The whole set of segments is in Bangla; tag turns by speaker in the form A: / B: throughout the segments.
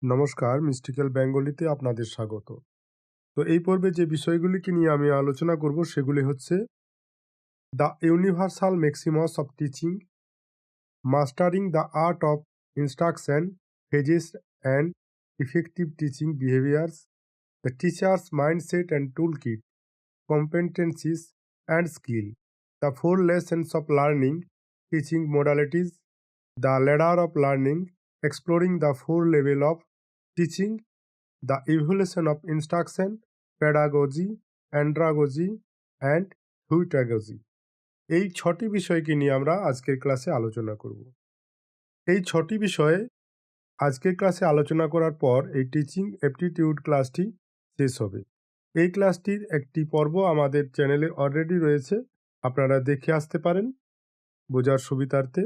A: নমস্কার, মিস্টিক্যাল বেঙ্গলিতে আপনাদের স্বাগত। তো এই পর্বে যে বিষয়গুলিকে নিয়ে আমি আলোচনা করব সেগুলি হচ্ছে the universal maxims of teaching, mastering the art of instruction, phases and effective teaching behaviours, the teachers mindset and tool kit, competencies and skill, the four lessons of learning, teaching modalities, the ladder of learning, exploring the four levels of teaching, the evolution of instruction, pedagogy, andragogy, and huitagogy. এই ছটি বিষয়কে নিয়ে আমরা আজকের ক্লাসে আলোচনা করব। এই ছটি বিষয়ে আজকের ক্লাসে আলোচনা করার পর এই টিচিং অ্যাপটিটিউড ক্লাসটি শেষ হবে। এই ক্লাসটির একটি পর্ব আমাদের চ্যানেলে অলরেডি রয়েছে, আপনারা দেখে আসতে পারেন বোঝার সুবিধার্থে।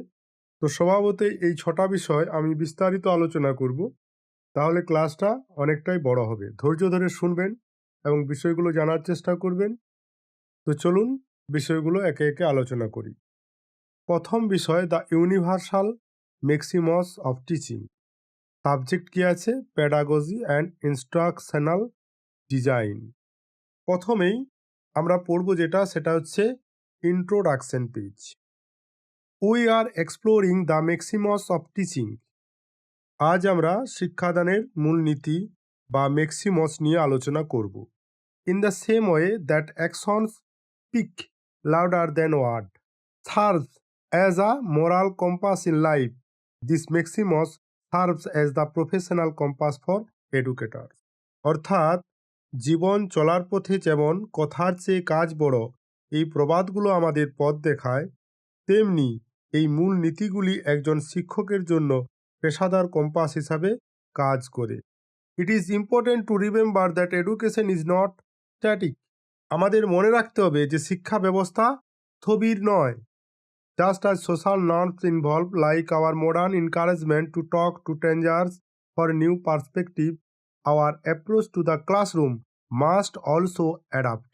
A: তো স্বভাবতই এই ছটা বিষয় আমি বিস্তারিত আলোচনা করব, তাহলে ক্লাসটা অনেকটাই বড় হবে। ধৈর্য ধরে শুনবেন এবং বিষয়গুলো জানার চেষ্টা করবেন। তো চলুন বিষয়গুলো একে একে আলোচনা করি। প্রথম বিষয় the universal maxims of teaching. Subject কি আছে? Pedagogy and instructional design. প্রথমেই আমরা পড়ব সেটা হচ্ছে introduction page. We are exploring the maxims of teaching. আজ আমরা শিক্ষাদানের মূলনীতি বা ম্যাক্সিমাস নিয়ে আলোচনা করব। In the same way that actions speak louder than word serves as a moral compass in life, this maxims serves as the professional compass for educator. অর্থাৎ জীবন চলার পথে যেমন কথার চেয়ে কাজ বড় এই প্রবাদগুলো আমাদের পথ দেখায়, তেমনি এই মূল নীতিগুলি একজন শিক্ষকের জন্য পেশাদার কম্পাস হিসাবে কাজ করে। ইট is important to remember that education is not static. আমাদের মনে রাখতে হবে যে শিক্ষা ব্যবস্থা স্থবির নয়। Just as social norms involve like our modern encouragement to talk to strangers for new perspective, our approach to the classroom must also adapt.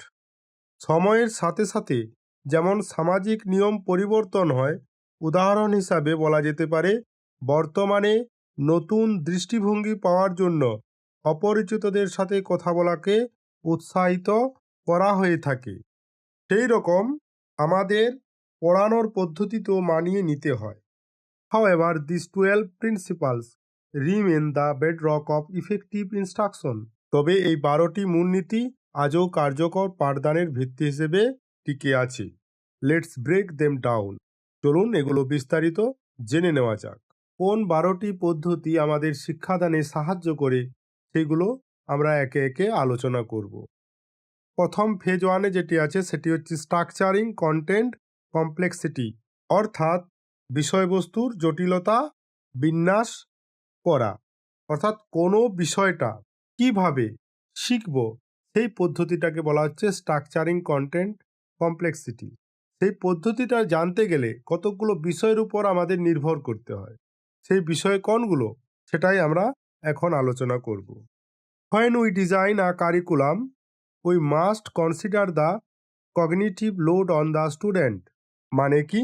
A: সময়ের সাথে সাথে যেমন সামাজিক নিয়ম পরিবর্তন হয়, উদাহরণ হিসাবে বলা যেতে পারে বর্তমানে নতুন দৃষ্টিভঙ্গি পাওয়ার জন্য অপরিচিতদের সাথে কথা বলাকে উৎসাহিত করা হয়ে থাকে, সেই রকম আমাদের পড়ানোর পদ্ধতিতেও মানিয়ে নিতে হয়। However, these 12 principles remain the bedrock of effective instruction. তবে এই 12টি মূলনীতি আজও কার্যকর পাঠদানের ভিত্তি হিসেবে টিকে আছে। Let's break them down. চলুন এগুলো বিস্তারিত জেনে নেওয়া যাক। কোন 12টি পদ্ধতি আমাদের শিক্ষাদানে সাহায্য করে সেগুলো আমরা একে একে আলোচনা করব। প্রথম ফেজ 1-এ যেটি আছে সেটি হচ্ছে স্ট্রাকচারিং কন্টেন্ট কমপ্লেক্সিটি, অর্থাৎ বিষয়বস্তুর জটিলতা বিন্যাস করা। অর্থাৎ কোনো বিষয়টা কিভাবে শিখব সেই পদ্ধতিটাকে বলা হচ্ছে স্ট্রাকচারিং কন্টেন্ট কমপ্লেক্সিটি। সেই পদ্ধতিটা জানতে গেলে কতগুলো বিষয়ের উপর আমাদের নির্ভর করতে হয়। সেই বিষয় কোনগুলো সেটাই আমরা এখন আলোচনা করব। When we design a curriculum, we must consider the cognitive load on the student. মানে কি?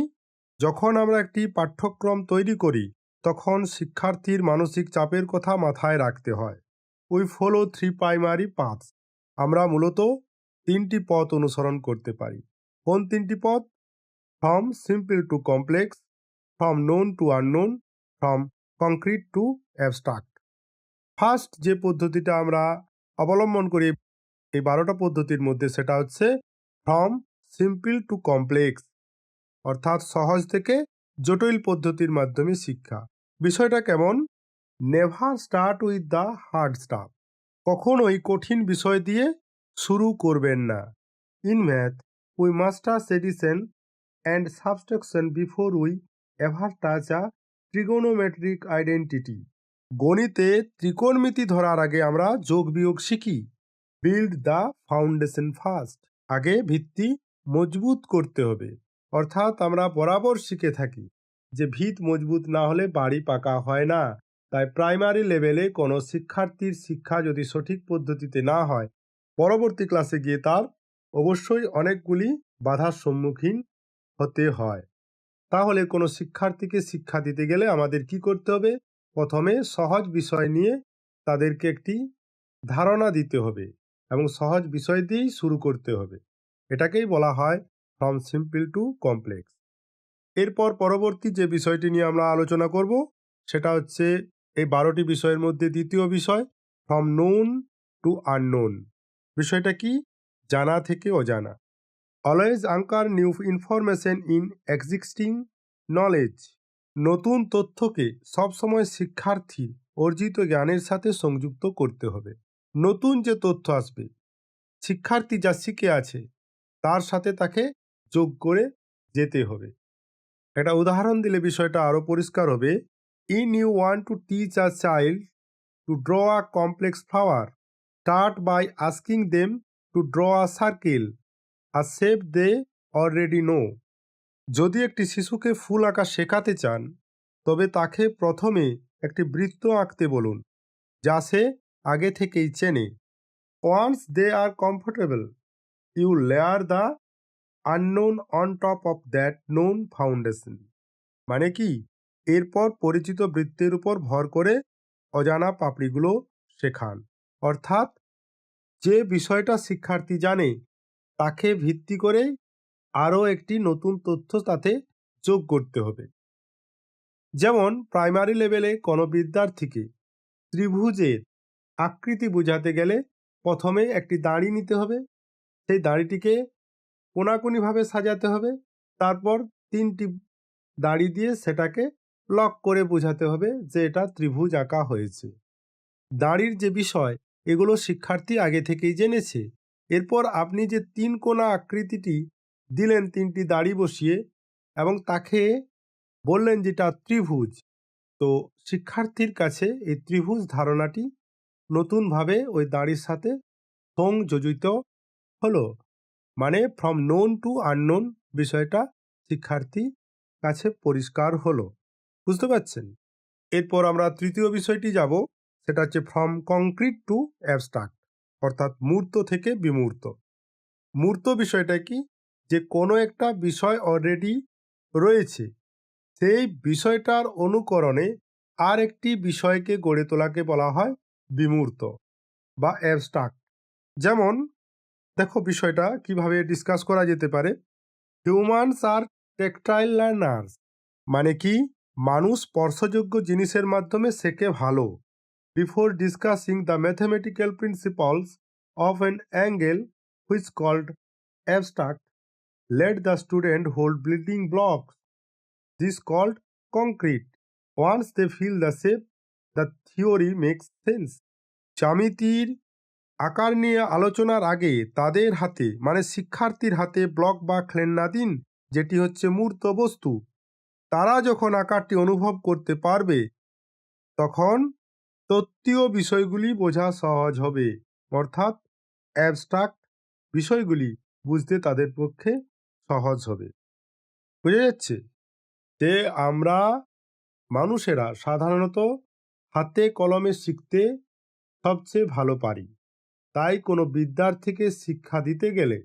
A: যখন আমরা একটি পাঠ্যক্রম তৈরি করি তখন শিক্ষার্থীর মানসিক চাপের কথা মাথায় রাখতে হয়। We follow 3 primary paths. আমরা মূলত 3টি পথ অনুসরণ করতে পারি। কোন 3টি পথ? From simple to complex, from known to unknown, from concrete to abstract. First যে পদ্ধতিটা আমরা অবলম্বন করি এই 12টা পদ্ধতির মধ্যে সেটা হচ্ছে ফ্রম সিম্পল টু কমপ্লেক্স, অর্থাৎ সহজ থেকে জটিল পদ্ধতির মাধ্যমে শিক্ষা। বিষয়টা কেমন? Never start with the hard staff. কখনোই কঠিন বিষয় দিয়ে শুরু করবেন না। In math we master addition and subtraction before we ever touch a trigonometric identity. গণিতে ত্রিকোণমিতি ধরার আগে আমরা যোগ বিয়োগ শিখি। Build the foundation first. আগে ভিত্তি মজবুত করতে হবে। অর্থাৎ আমরা বরাবর শিখে থাকি যে ভিত মজবুত না হলে বাড়ি পাকা হয় না। তাই প্রাইমারি লেভেলে কোনো শিক্ষার্থীর শিক্ষা যদি সঠিক পদ্ধতিতে না হয়, পরবর্তী ক্লাসে গিয়ে তার অবশ্যই অনেকগুলি বাধার সম্মুখীন হতে হয়। তাহলে কোনো শিক্ষার্থীকে শিক্ষা দিতে গেলে আমাদের কি করতে হবে? প্রথমে সহজ বিষয় নিয়ে তাদেরকে একটি ধারণা দিতে হবে এবং সহজ বিষয় দিয়েই শুরু করতে হবে। এটাকেই বলা হয় ফ্রম সিম্পল টু কমপ্লেক্স। এরপর পরবর্তী যে বিষয়টি নিয়ে আমরা আলোচনা করব সেটা হচ্ছে এই 12টি বিষয়ের মধ্যে দ্বিতীয় বিষয়, ফ্রম নোন টু আননোন। বিষয়টা কি? জানা থেকে অজানা। Always anchor new information in existing knowledge. নতুন তথ্যকে সবসময় শিক্ষার্থীর অর্জিত জ্ঞানের সাথে সংযুক্ত করতে হবে। নতুন যে তথ্য আসবে, শিক্ষার্থী যা শিখে আছে তার সাথে তাকে যোগ করে যেতে হবে। একটা উদাহরণ দিলে বিষয়টা আরো পরিষ্কার হবে। In you want to teach a child to draw a complex flower, start by asking them to draw a circle, a shape they already know. যদি একটি শিশুকে ফুল আঁকা শেখাতে চান তবে তাকে প্রথমে একটি বৃত্ত আঁকতে বলুন যা সে আগে থেকেই চেনে। Once they are comfortable, you layer the unknown on top of that known foundation. মানে কি? এরপর পরিচিত বৃত্তের উপর ভর করে অজানা পাপড়িগুলো শেখান। অর্থাৎ যে বিষয়টা শিক্ষার্থী জানে তাকে ভিত্তি করে আরও একটি নতুন তথ্য তাতে যোগ করতে হবে। যেমন প্রাইমারি লেভেলে কোনো বিদ্যার্থীকে ত্রিভুজের আকৃতি বোঝাতে গেলে প্রথমে একটি দাঁড়ি নিতে হবে, সেই দাঁড়িটিকে কোনাকুনিভাবে সাজাতে হবে, তারপর 3টি দাঁড়ি দিয়ে সেটাকে লক করে বোঝাতে হবে যে এটা ত্রিভুজ আঁকা হয়েছে। দাঁড়ির যে বিষয় এগুলো শিক্ষার্থী আগে থেকেই জেনেছে। এরপর আপনি যে 3 কোনা আকৃতিটি দিলেন 3টি দাঁড়ি বসিয়ে এবং তাকে বললেন যেটা ত্রিভুজ, তো শিক্ষার্থীর কাছে এই ত্রিভুজ ধারণাটি নতুনভাবে ওই দাঁড়ির সাথে সংযোজিত হলো। মানে ফ্রম নোন টু আননোন বিষয়টা শিক্ষার্থী কাছে পরিষ্কার হলো। বুঝতে পারছেন? এরপর আমরা তৃতীয় বিষয়টি যাব, সেটা হচ্ছে ফ্রম কংক্রিট টু অ্যাবস্ট্রাক্ট, অর্থাৎ মূর্ত থেকে বিমূর্ত। মূর্ত বিষয়টা কি? যে কোনো একটা বিষয় অলরেডি রয়েছে, সেই বিষয়টার অনুকরণে আর একটি বিষয়কে গড়ে তোলাকে বলা হয় বিমূর্ত বা অ্যাবস্ট্রাক্ট। যেমন দেখো বিষয়টা কিভাবে ডিসকাস করা যেতে পারে। Humans are tactile learners. মানে কি? মানুষ স্পর্শযোগ্য জিনিসের মাধ্যমে শেখে ভালো। Before discussing the mathematical principles of an angle which called abstract, let the student hold building blocks, this called concrete. Once they feel the shape, the theory makes sense. জ্যামিতির আকার নিয়ে আলোচনার আগে তাদের হাতে মানে শিক্ষার্থীর হাতে ব্লক বা খেলনা দিন, যেটি হচ্ছে মূর্ত বস্তু। তারা যখন আকারটি অনুভব করতে পারবে তখন তত্ত্বীয় বিষয়গুলি বোঝা সহজ হবে। অর্থাৎ অ্যাবস্ট্রাক্ট বিষয়গুলি বুঝতে তাদের পক্ষে সহজ হবে। বুঝা যাচ্ছে যে আমরা মানুষেরা সাধারণত হাতে কলমে শিখতে সবচেয়ে ভালো পারি। তাই কোনো বিদ্যার্থীকে শিক্ষা দিতে গেলে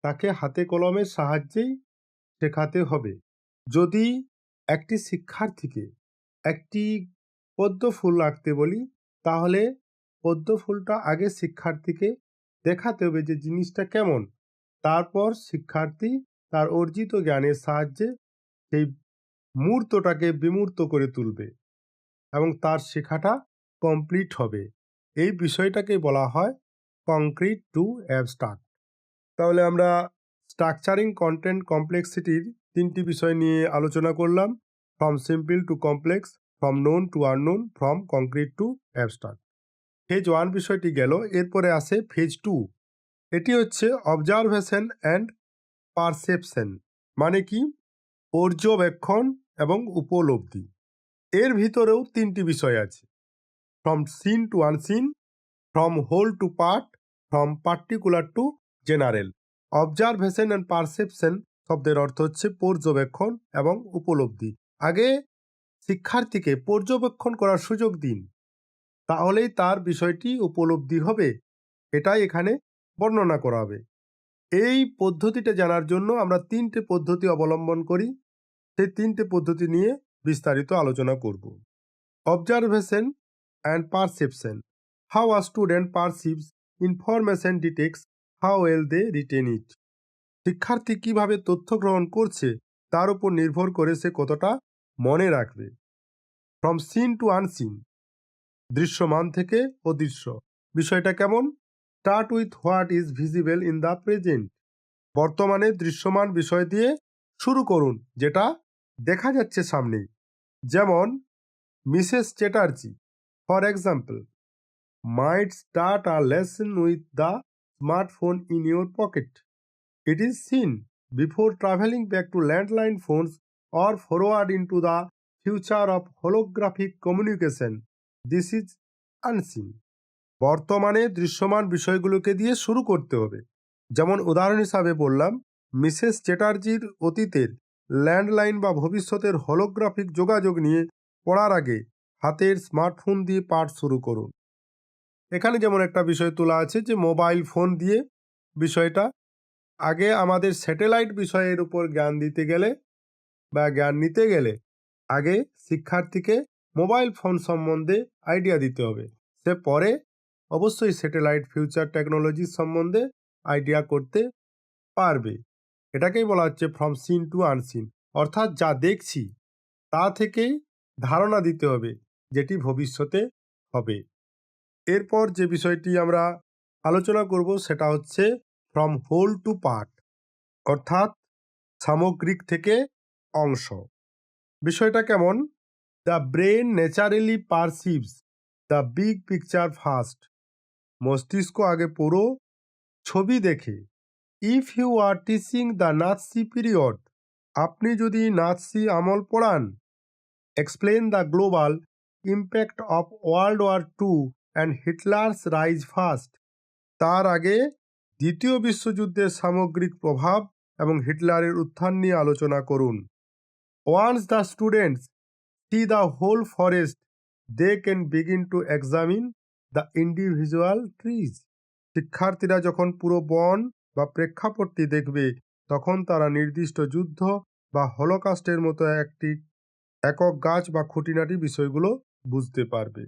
A: তাকে হাতে কলমের সাহায্যেই শেখাতে হবে। যদি একটি শিক্ষার্থীকে একটি পদ্ম ফুল আঁকতে বলি তাহলে পদ্ম ফুলটা আগে শিক্ষার্থীকে দেখাতে হবে যে জিনিসটা কেমন, তারপর শিক্ষার্থী তার অর্জিত জ্ঞানের সাহায্যে সেই মূর্তটাকে বিমূর্ত করে তুলবে এবং তার শেখাটা কমপ্লিট হবে। এই বিষয়টাকে বলা হয় কংক্রিট টু অ্যাবস্ট্রাক্ট। তাহলে আমরা স্ট্রাকচারিং কন্টেন্ট কমপ্লেক্সিটির 3টি বিষয় নিয়ে আলোচনা করলাম। From simple to complex, from known to unknown, from concrete to abstract. Phase 1 বিষয়টি গেল। এরপরে আসে ফেজ 2। এটি হচ্ছে অবজারভেশন অ্যান্ড পারসেপশন। মানে কি? পর্যবেক্ষণ এবং উপলব্ধি। এর ভিতরেও 3টি বিষয় আছে, from seen to unseen, from whole to part, from particular to general. Observation and perception শব্দের অর্থ হচ্ছে পর্যবেক্ষণ এবং উপলব্ধি। আগে শিক্ষার্থীকে পর্যবেক্ষণ করার সুযোগ দিন, তাহলেই তার বিষয়টি উপলব্ধি হবে। এটাই এখানে বর্ণনা করা হবে। এই পদ্ধতিটা জানার জন্য আমরা 3টে পদ্ধতি অবলম্বন করি। সেই 3টে পদ্ধতি নিয়ে বিস্তারিত আলোচনা করব। Observation and perception How a student perceives information dictates how well they retain it. শিক্ষার্থী কিভাবে তথ্য গ্রহণ করছে তার উপর নির্ভর করে সে কতটা মনে রাখবে। ফ্রম সিন টু আনসিন, দৃশ্যমান থেকে অদৃশ্য। বিষয়টা কেমন? Start with what is visible in the present. বর্তমানে দৃশ্যমান বিষয় দিয়ে শুরু করুন, যেটা দেখা যাচ্ছে সামনেই। যেমন Mrs Chatterjee for example might start a lesson with the smartphone in your pocket. It is seen before traveling back to landline phones or forward into the future of holographic communication. This is unseen. বর্তমানে দৃশ্যমান বিষয়গুলোকে দিয়ে শুরু করতে হবে। যেমন উদাহরণ হিসাবে বললাম, মিসেস চ্যাটার্জির অতীতের ল্যান্ডলাইন বা ভবিষ্যতের হলোগ্রাফিক যোগাযোগ নিয়ে পড়ার আগে হাতের স্মার্টফোন দিয়ে পাঠ শুরু করুন। এখানে যেমন একটা বিষয় তোলা আছে যে মোবাইল ফোন দিয়ে বিষয়টা আগে আমাদের স্যাটেলাইট বিষয়ের উপর জ্ঞান দিতে গেলে বা জ্ঞান নিতে গেলে আগে শিক্ষার্থীকে মোবাইল ফোন সম্বন্ধে আইডিয়া দিতে হবে। সে পরে অবশ্যই স্যাটেলাইট ফিউচার টেকনোলজি সম্বন্ধে আইডিয়া করতে পারবে। এটাকেই বলা হচ্ছে ফ্রম সিন টু আনসিন, অর্থাৎ যা দেখছি তা থেকেই ধারণা দিতে হবে যেটি ভবিষ্যতে হবে। এরপর যে বিষয়টি আমরা আলোচনা করব সেটা হচ্ছে ফ্রম হোল টু পার্ট, অর্থাৎ সামগ্রিক থেকে অংশ। বিষয়টা কেমন? The brain naturally perceives the big picture first. মস্তিষ্ক আগে পুরো ছবি দেখে। If you are teaching the Nazi period, আপনি যদি নাৎসি আমল পড়ান, explain the global impact of World War two and Hitler's rise first, তার আগে দ্বিতীয় বিশ্বযুদ্ধের সামগ্রিক প্রভাব এবং হিটলারের উত্থান নিয়ে আলোচনা করুন। Once the students see the whole forest they can begin to examine the individual trees. শিক্ষার্থীরা যখন পুরো বন বা প্রেক্ষাপটটি দেখবে তখন তারা নির্দিষ্ট যুদ্ধ বা হলোকাস্টের মতো একটি একক গাছ বা খুঁটিনাটি বিষয়গুলো বুঝতে পারবে।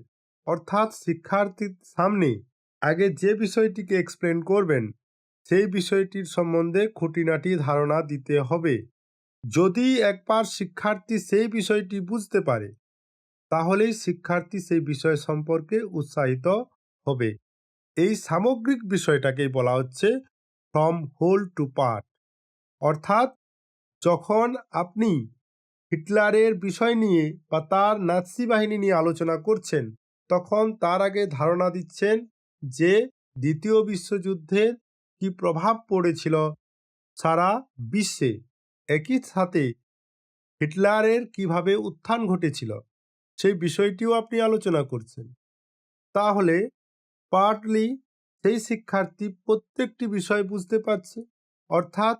A: অর্থাৎ শিক্ষার্থীর সামনে আগে যে বিষয়টিকে এক্সপ্লেন করবেন সেই বিষয়টির সম্বন্ধে খুঁটিনাটি ধারণা দিতে হবে। যদি একবার শিক্ষার্থী সেই বিষয়টি বুঝতে পারে তাহলেই শিক্ষার্থী সেই বিষয় সম্পর্কে উৎসাহিত হবে। এই সামগ্রিক বিষয়টাকেই বলা হচ্ছে ফ্রম হোল টু পার্ট। অর্থাৎ যখন আপনি হিটলারের বিষয় নিয়ে বা তার নাৎসি বাহিনী নিয়ে আলোচনা করছেন তখন তার আগে ধারণা দিচ্ছেন যে দ্বিতীয় বিশ্বযুদ্ধের কি প্রভাব পড়েছিল সারা বিশ্বে, একই সাথে হিটলারের কিভাবে উত্থান ঘটেছিল সেই বিষয়টিও আপনি আলোচনা করছেন। তাহলে পার্টলি সেই শিক্ষার্থী প্রত্যেকটি বিষয় বুঝতে পারছে। অর্থাৎ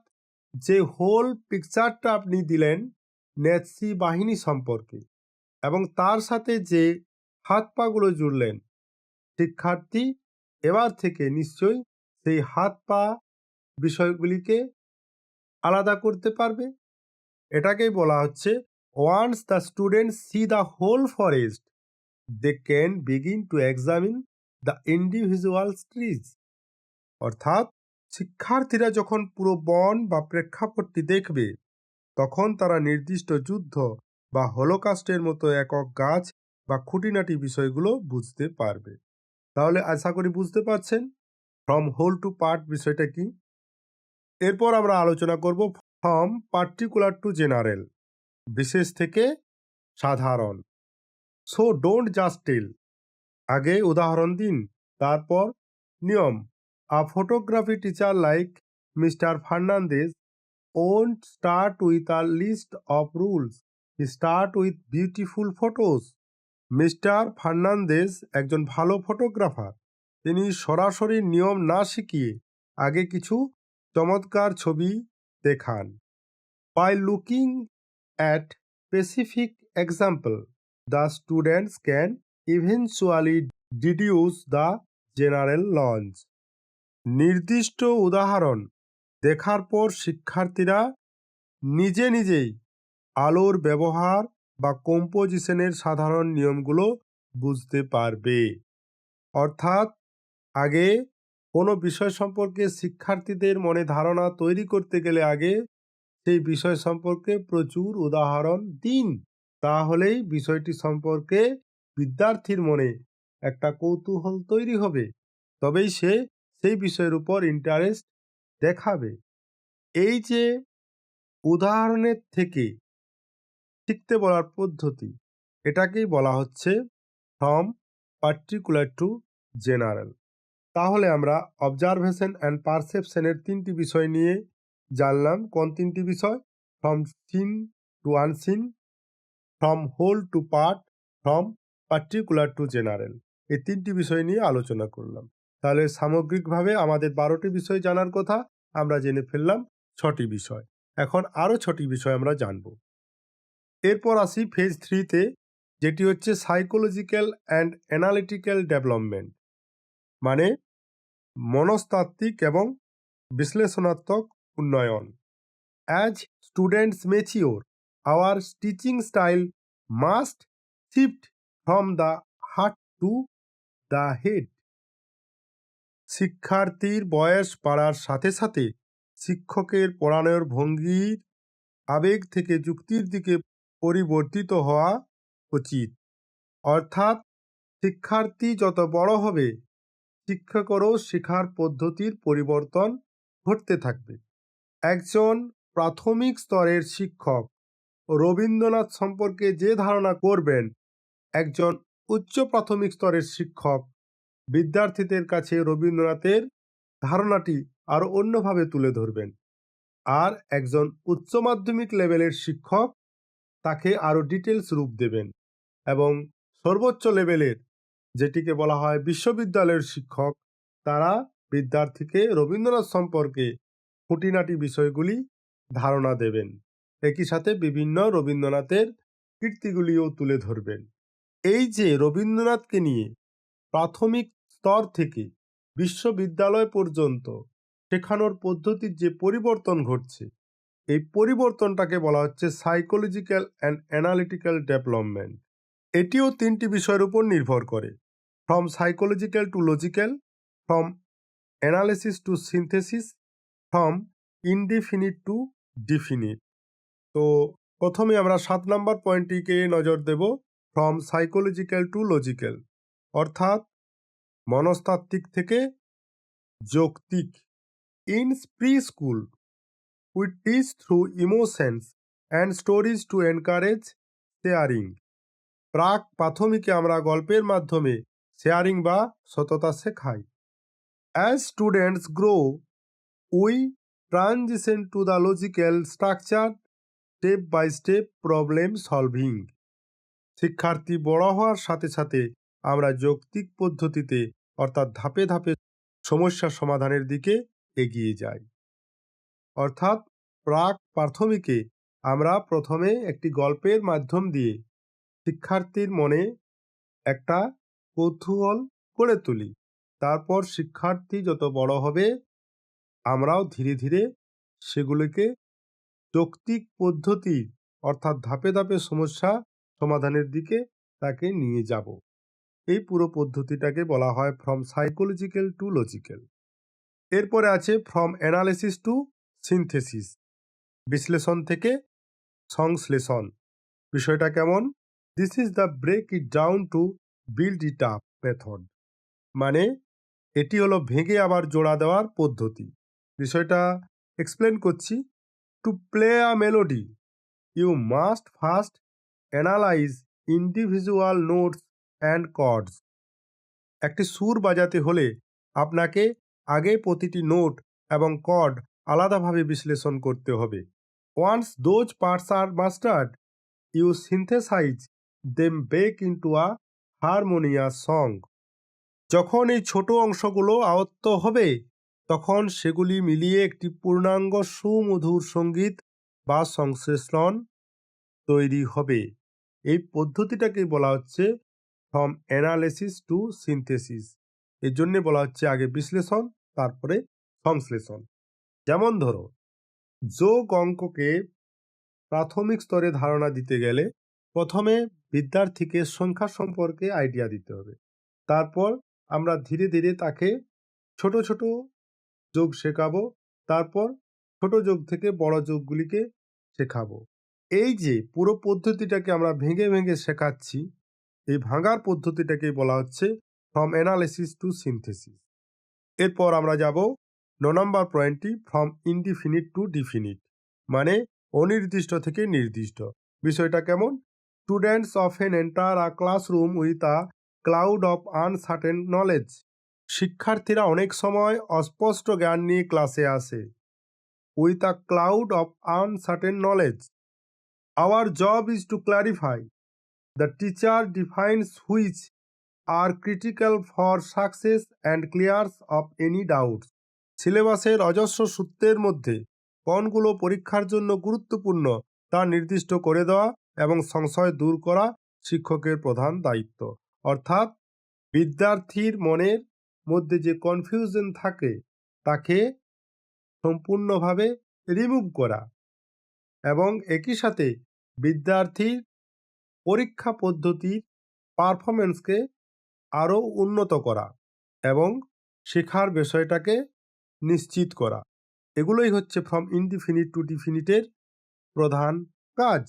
A: যে হোল পিকচারটা আপনি দিলেন নাৎসি বাহিনী সম্পর্কে এবং তার সাথে যে হাত পাগুলো জুড়লেন, শিক্ষার্থী এবার থেকে নিশ্চয়ই সেই হাত পা বিষয়গুলিকে আলাদা করতে পারবে। এটাকেই বলা হচ্ছে once the students see the whole forest they can begin to examine the individual trees. অর্থাৎ শিক্ষার্থীরা যখন পুরো বন বা প্রেক্ষাপটটি দেখবে তখন তারা নির্দিষ্ট যুদ্ধ বা হলোকাস্টের মতো একক গাছ বা খুঁটিনাটি বিষয়গুলো বুঝতে পারবে। তাহলে আশা করি বুঝতে পারছেন ফ্রম হোল টু পার্ট বিষয়টা কি। এরপর আমরা আলোচনা করব ফ্রম পার্টিকুলার টু জেনারেল, বিশেষ থেকে সাধারণ। সো ডোন্ট জাস্ট টেল, আগে উদাহরণ দিন, তারপর নিয়ম। A photography teacher like mister Fernandez won't start with a list of rules. He start with beautiful photos. Mister Fernandez একজন ভালো ফটোগ্রাফার। তিনি সরাসরি নিয়ম না শিখিয়ে আগে কিছু চমৎকার ছবি দেখান। By looking at specific example, the students can eventually deduce the general laws. নির্দিষ্ট উদাহরণ দেখার পর শিক্ষার্থীরা নিজে নিজেই আলোর ব্যবহার বা কম্পোজিশনের সাধারণ নিয়মগুলো বুঝতে পারবে। অর্থাৎ আগে কোনো বিষয় সম্পর্কে শিক্ষার্থীদের মনে ধারণা তৈরি করতে গেলে আগে সেই বিষয় সম্পর্কে প্রচুর উদাহরণ দিন। তাহলেই বিষয়টি সম্পর্কে বিদ্যার্থীর মনে একটা কৌতূহল তৈরি হবে, তবেই সে সেই বিষয়ের উপর ইন্টারেস্ট দেখাবে। এই যে উদাহরণের থেকে শিখতে বলার পদ্ধতি, এটাকেই বলা হচ্ছে ফ্রম পার্টিকুলার টু জেনারেল। তাহলে আমরা অবজারভেশন অ্যান্ড পারসেপশনের 3টি বিষয় নিয়ে জানলাম। কোন 3টি বিষয়? From seen to unseen, from whole to part, from particular to general. এই 3টি বিষয় নিয়ে আলোচনা করলাম। তাহলে সামগ্রিকভাবে আমাদের 12টি বিষয় জানার কথা, আমরা জেনে ফেললাম 6টি বিষয়। এখন আরও 6টি বিষয় আমরা জানব। এরপর আসি ফেজ 3-তে, যেটি হচ্ছে সাইকোলজিক্যাল অ্যান্ড অ্যানালিটিক্যাল ডেভেলপমেন্ট, মানে মনস্তাত্ত্বিক এবং বিশ্লেষণাত্মক উন্নয়ন। As students mature, our teaching style must shift from the heart to the head. শিক্ষার্থীর বয়স বাড়ার সাথে সাথে শিক্ষকের পড়ানোর ভঙ্গির আবেগ থেকে যুক্তির দিকে পরিবর্তিত হওয়া উচিত। অর্থাৎ শিক্ষার্থী যত বড় হবে, শিক্ষকেরও শেখার পদ্ধতির পরিবর্তন ঘটতে থাকবে। একজন প্রাথমিক স্তরের শিক্ষক রবীন্দ্রনাথ সম্পর্কে যে ধারণা করবেন, একজন উচ্চ প্রাথমিক স্তরের শিক্ষক বিদ্যার্থীদের কাছে রবীন্দ্রনাথের ধারণাটি আরও অন্যভাবে তুলে ধরবেন। আর একজন উচ্চ মাধ্যমিক লেভেলের শিক্ষক তাকে আরও ডিটেলস রূপ দেবেন। এবং সর্বোচ্চ লেভেলের, যেটিকে বলা হয় বিশ্ববিদ্যালয়ের শিক্ষক, তারা বিদ্যার্থীকে রবীন্দ্রনাথ সম্পর্কে খুঁটিনাটি বিষয়গুলি ধারণা দেবেন। একই সাথে বিভিন্ন রবীন্দ্রনাথের কীর্তিগুলিও তুলে ধরবেন। এই যে রবীন্দ্রনাথকে নিয়ে প্রাথমিক স্তর থেকে বিশ্ববিদ্যালয় পর্যন্ত শেখানোর পদ্ধতির যে পরিবর্তন ঘটছে, এই পরিবর্তনটাকে বলা হচ্ছে সাইকোলজিক্যাল অ্যান্ড অ্যানালিটিক্যাল ডেভেলপমেন্ট। এটিও 3টি বিষয়ের উপর নির্ভর করে: from psychological to logical, from analysis to synthesis, from indefinite to definite. তো প্রথমে আমরা 7 নম্বর পয়েন্টটিকে নজর দেব, ফ্রম সাইকোলজিক্যাল টু লজিক্যাল, অর্থাৎ মনস্তাত্ত্বিক থেকে যৌক্তিক। In preschool we teach through emotions and stories to encourage sharing. প্রাক প্রাথমিকে আমরা গল্পের মাধ্যমে শেয়ারিং বা সততা শেখাই। As students grow we transition to the logical structure, step by step problem solving. শিক্ষার্থী বড় হওয়ার সাথে সাথে আমরা যৌক্তিক পদ্ধতিতে, অর্থাৎ ধাপে ধাপে সমস্যা সমাধানের দিকে এগিয়ে যাই। অর্থাৎ প্রাক প্রাথমিকে আমরা প্রথমে একটি গল্পের মাধ্যম দিয়ে শিক্ষার্থীর মনে একটা কৌতূহল গড়ে তুলি। তারপর শিক্ষার্থী যত বড় হবে, আমরাও ধীরে ধীরে সেগুলিকে যৌক্তিক পদ্ধতি, অর্থাৎ ধাপে ধাপে সমস্যা সমাধানের দিকে তাকে নিয়ে যাব। এই পুরো পদ্ধতিটাকে বলা হয় ফ্রম সাইকোলজিক্যাল টু লজিক্যাল। এরপরে আছে ফ্রম অ্যানালিসিস টু সিনথেসিস, বিশ্লেষণ থেকে সংশ্লেষণ। বিষয়টা কেমন? This is the break it down to build it up method, মানে এটি হলো ভেঙে আবার জোড়া দেওয়ার পদ্ধতি। বিষয়টা এক্সপ্লেন করছি। To play a melody you must first analyze individual notes and chords. একটি সুর বাজাতে হলে আপনাকে আগে প্রতিটি নোট এবং কর্ড আলাদাভাবে বিশ্লেষণ করতে হবে। Once those parts are mastered, you synthesize them back into a harmonious song. যখন এই ছোট অংশগুলো আয়ত্ত হবে, তখন সেগুলি মিলিয়ে একটি পূর্ণাঙ্গ সুমধুর সঙ্গীত বা সংশ্লেষণ তৈরি হবে। এই পদ্ধতিটাকে বলা হচ্ছে ফ্রম অ্যানালিসিস টু সিনথেসিস। এর জন্য বলা হচ্ছে আগে বিশ্লেষণ, তারপরে সংশ্লেষণ। যেমন ধরো, যোগ অঙ্ককে প্রাথমিক স্তরে ধারণা দিতে গেলে প্রথমে বিদ্যার্থীকে সংখ্যা সম্পর্কে আইডিয়া দিতে হবে। তারপর আমরা ধীরে ধীরে তাকে ছোট ছোট যোগ শেখাবো, তারপর ছোট যোগ থেকে বড় যোগগুলিকে শেখাবো। এই যে পুরো পদ্ধতিটাকে আমরা ভেঙে ভেঙে শেখাচ্ছি, এই ভাঙার পদ্ধতিটাকেই বলা হচ্ছে ফ্রম অ্যানালিসিস টু সিনথেসিস। এরপর আমরা যাব 9 নম্বর পয়েন্টটি, ফ্রম ইনডিফিনিট টু ডিফিনিট, মানে অনির্দিষ্ট থেকে নির্দিষ্ট। বিষয়টা কেমন? Students often enter a classroom with a cloud of uncertain knowledge. শিক্ষার্থীরা অনেক সময় অস্পষ্ট জ্ঞান নিয়ে ক্লাসে আসে। With a cloud of uncertain knowledge, hour job is to clarify. The teacher defines which are critical for success and ক্লিয়ার্স of any doubts. সিলেবাসের অজস্র সূত্রের মধ্যে কোনগুলো পরীক্ষার জন্য গুরুত্বপূর্ণ তা নির্দিষ্ট করে দেওয়া এবং সংশয় দূর করা শিক্ষকের প্রধান দায়িত্ব। অর্থাৎ বিদ্যার্থীর মনের মধ্যে যে কনফিউশন থাকে তাকে সম্পূর্ণভাবে রিমুভ করা এবং একই সাথে বিদ্যার্থীর পরীক্ষা পদ্ধতির পারফরমেন্সকে আরও উন্নত করা এবং শেখার বিষয়টাকে নিশ্চিত করা। এগুলোই হচ্ছে ফ্রম ইনডিফিনিট টু ডিফিনিটের প্রধান কাজ।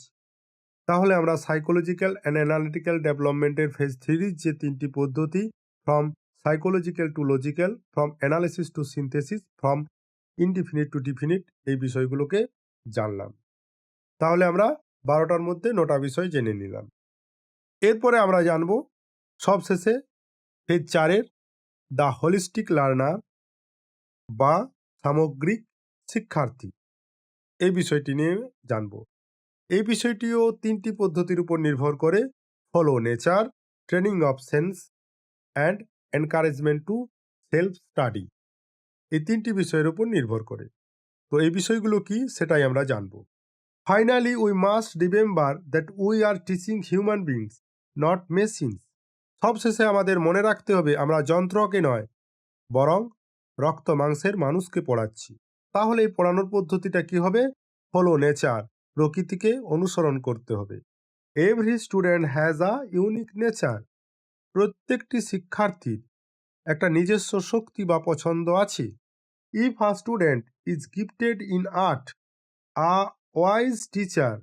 A: তাহলে আমরা সাইকোলজিক্যাল অ্যান্ড অ্যানালিটিক্যাল ডেভেলপমেন্টের ফেজ 3 যে 3টি পদ্ধতি, from psychological to logical, from analysis to synthesis, from indefinite to definite, এই বিষয়গুলোকে জানলাম। তাহলে আমরা 12টার মধ্যে 9টা বিষয় জেনে নিলাম। এরপরে আমরা জানব সবশেষে ফেজ 4-এর দ্য হোলিস্টিক লার্নার বা সামগ্রিক শিক্ষার্থী, এই বিষয়টি নিয়ে জানব। এই বিষয়টিও 3টি পদ্ধতির উপর নির্ভর করে, follow nature, training of sense and encouragement to self study, এই 3টি বিষয়ের উপর নির্ভর করে। তো এই বিষয়গুলো কি সেটাই আমরা জানব। Finally we must remember that we are teaching human beings, not machines. সবশেষে আমাদের মনে রাখতে হবে আমরা যন্ত্রকে নয় বরং রক্ত মাংসের মানুষকে পড়াচ্ছি। তাহলে এই পড়ানোর পদ্ধতিটা কি হবে? ফলো নেচার, প্রকৃতিকে অনুসরণ করতে হবে। Every student has a unique nature. প্রত্যেকটি শিক্ষার্থীর একটা নিজস্ব শক্তি বা পছন্দ আছে। If a student is gifted in art, a wise teacher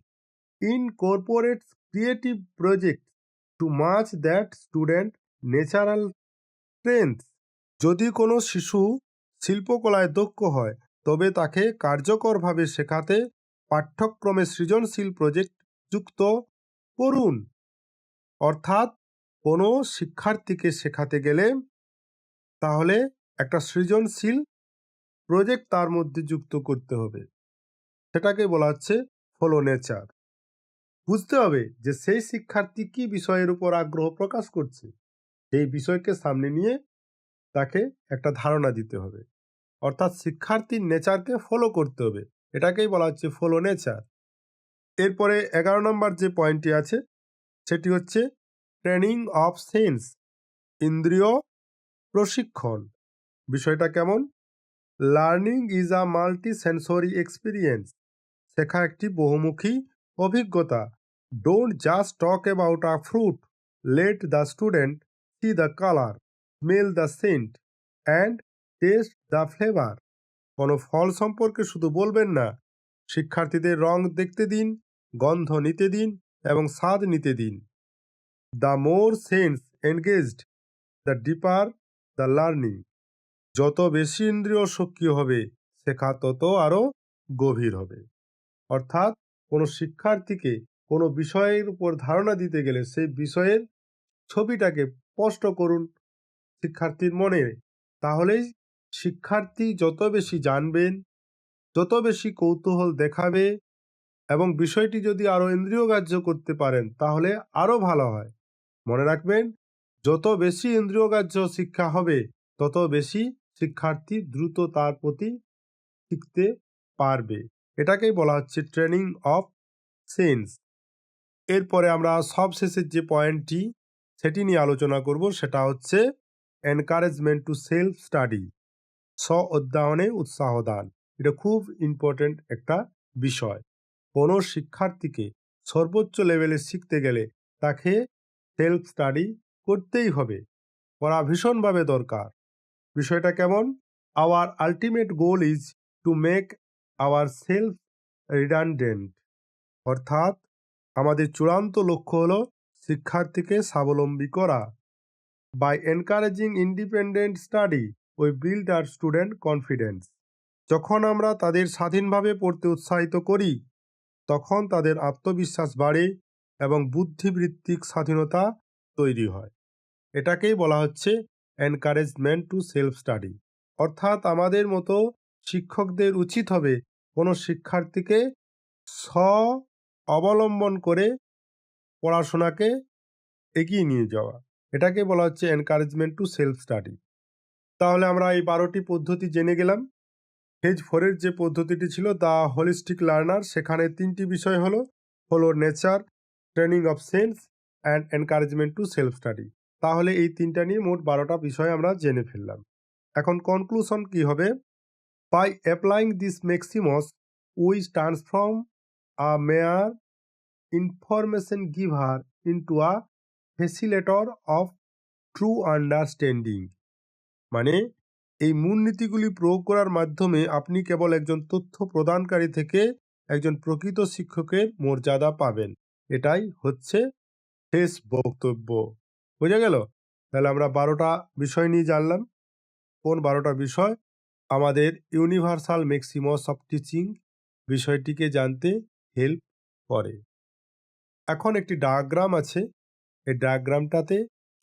A: incorporates creative projects to match that student natural strengths. যদি কোনো শিশু শিল্পকলায় দক্ষ হয় তবে তাকে কার্যকরভাবে শেখাতে পাঠ্যক্রমে সৃজনশীল প্রজেক্ট যুক্ত করুন। অর্থাৎ কোনো শিক্ষার্থীকে শেখাতে গেলে তাহলে একটা সৃজনশীল প্রজেক্ট তার মধ্যে যুক্ত করতে হবে, সেটাকে বলা হচ্ছে ফলো নেচার। বুঝতে হবে যে সেই শিক্ষার্থী কি বিষয়ের উপর আগ্রহ প্রকাশ করছে, সেই বিষয়কে সামনে নিয়ে তাকে একটা ধারণা দিতে হবে। অর্থাৎ শিক্ষার্থীর নেচারকে ফলো করতে হবে, এটাকেই বলা হচ্ছে ফলো নেচার। এরপরে 11 নম্বর যে পয়েন্টটি আছে সেটি হচ্ছে ট্রেনিং অফ সেন্স, ইন্দ্রিয় প্রশিক্ষণ। বিষয়টা কেমন? Learning is a multi sensory experience. শেখা একটি বহুমুখী অভিজ্ঞতা। Don't just talk about a fruit, let the student see the colour, smell the scent and taste the flavour. কোনো ফল সম্পর্কে শুধু বলবেন না, শিক্ষার্থীদের রং দেখতে দিন, গন্ধ নিতে দিন এবং স্বাদ নিতে দিন। The more sense engaged, the deeper the learning. যত বেশি ইন্দ্রিয় সক্রিয় হবে শেখা তত আরও গভীর হবে। অর্থাৎ কোনো শিক্ষার্থীকে কোনো বিষয়ের উপর ধারণা দিতে গেলে সেই বিষয়ের ছবিটাকে স্পষ্ট করুন শিক্ষার্থীর মনে। তাহলেই শিক্ষার্থী যত বেশি জানবেন, যত বেশি কৌতূহল দেখাবে এবং বিষয়টি যদি আরও ইন্দ্রিয়গ্রাহ্য করতে পারেন তাহলে আরও ভালো হয়। মনে রাখবেন, যত বেশি ইন্দ্রিয়গ্রাহ্য শিক্ষা হবে তত বেশি শিক্ষার্থী দ্রুত তার প্রতি শিখতে পারবে। এটাকেই বলা হচ্ছে ট্রেনিং অফ সেন্স। এরপরে আমরা সবশেষের যে পয়েন্টটি সেটি নিয়ে আলোচনা করব, সেটা হচ্ছে এনকারেজমেন্ট টু সেলফ স্টাডি, স্ব অধ্যয়নে উৎসাহ দান। এটা খুব ইম্পর্টেন্ট একটা বিষয়। কোনো শিক্ষার্থীকে সর্বোচ্চ লেভেলে শিখতে গেলে তাকে সেলফ স্টাডি করতেই হবে। পড়া ভীষণভাবে দরকার। বিষয়টা কেমন? Our ultimate goal is to make our self redundant, অর্থাৎ আমাদের চূড়ান্ত লক্ষ্য হল শিক্ষার্থীকে স্বাবলম্বী করা। By encouraging independent study we build our student confidence. যখন আমরা তাদের স্বাধীনভাবে পড়তে উৎসাহিত করি তখন তাদের আত্মবিশ্বাস বাড়ে এবং বুদ্ধিবৃত্তিক স্বাধীনতা তৈরি হয়। এটাকেই বলা হচ্ছে এনকারেজমেন্ট টু সেলফ স্টাডি। অর্থাৎ আমাদের মতো শিক্ষকদের উচিত হবে কোনো শিক্ষার্থীকে স্ব অবলম্বন করে পড়াশোনাকে এগিয়ে নিয়ে যাওয়া। এটাকে বলা হচ্ছে এনকারেজমেন্ট টু সেলফ স্টাডি। তাহলে আমরা এই 12টি পদ্ধতি জেনে গেলাম। ফেজ 4 এর যে পদ্ধতিটি ছিল দ্য হোলিস্টিক লার্নার, সেখানে 3টি বিষয় হলো nature, training of sense and encouragement to self study. তাহলে এই 3টা নিয়ে মোট 12টা বিষয় আমরা জেনে ফেললাম। এখন কনক্লুশন কি হবে? By applying this maxims we transform a mere information giver into a facilitator of true understanding. মানে এই মূলনীতিগুলি প্রয়োগ করার মাধ্যমে আপনি কেবল একজন তথ্য প্রদানকারী থেকে একজন প্রকৃত শিক্ষকের মর্যাদা পাবেন। এটাই হচ্ছে শেষ বক্তব্য। বোঝা গেল? তাহলে আমরা 12টা বিষয় নিয়ে জানলাম। কোন 12টা বিষয় আমাদের ইউনিভার্সাল ম্যাক্সিমাস অফ টিচিং বিষয়টিকে জানতে হেল্প করে। এখন একটি ডায়াগ্রাম আছে, এই ডায়াগ্রামটাতে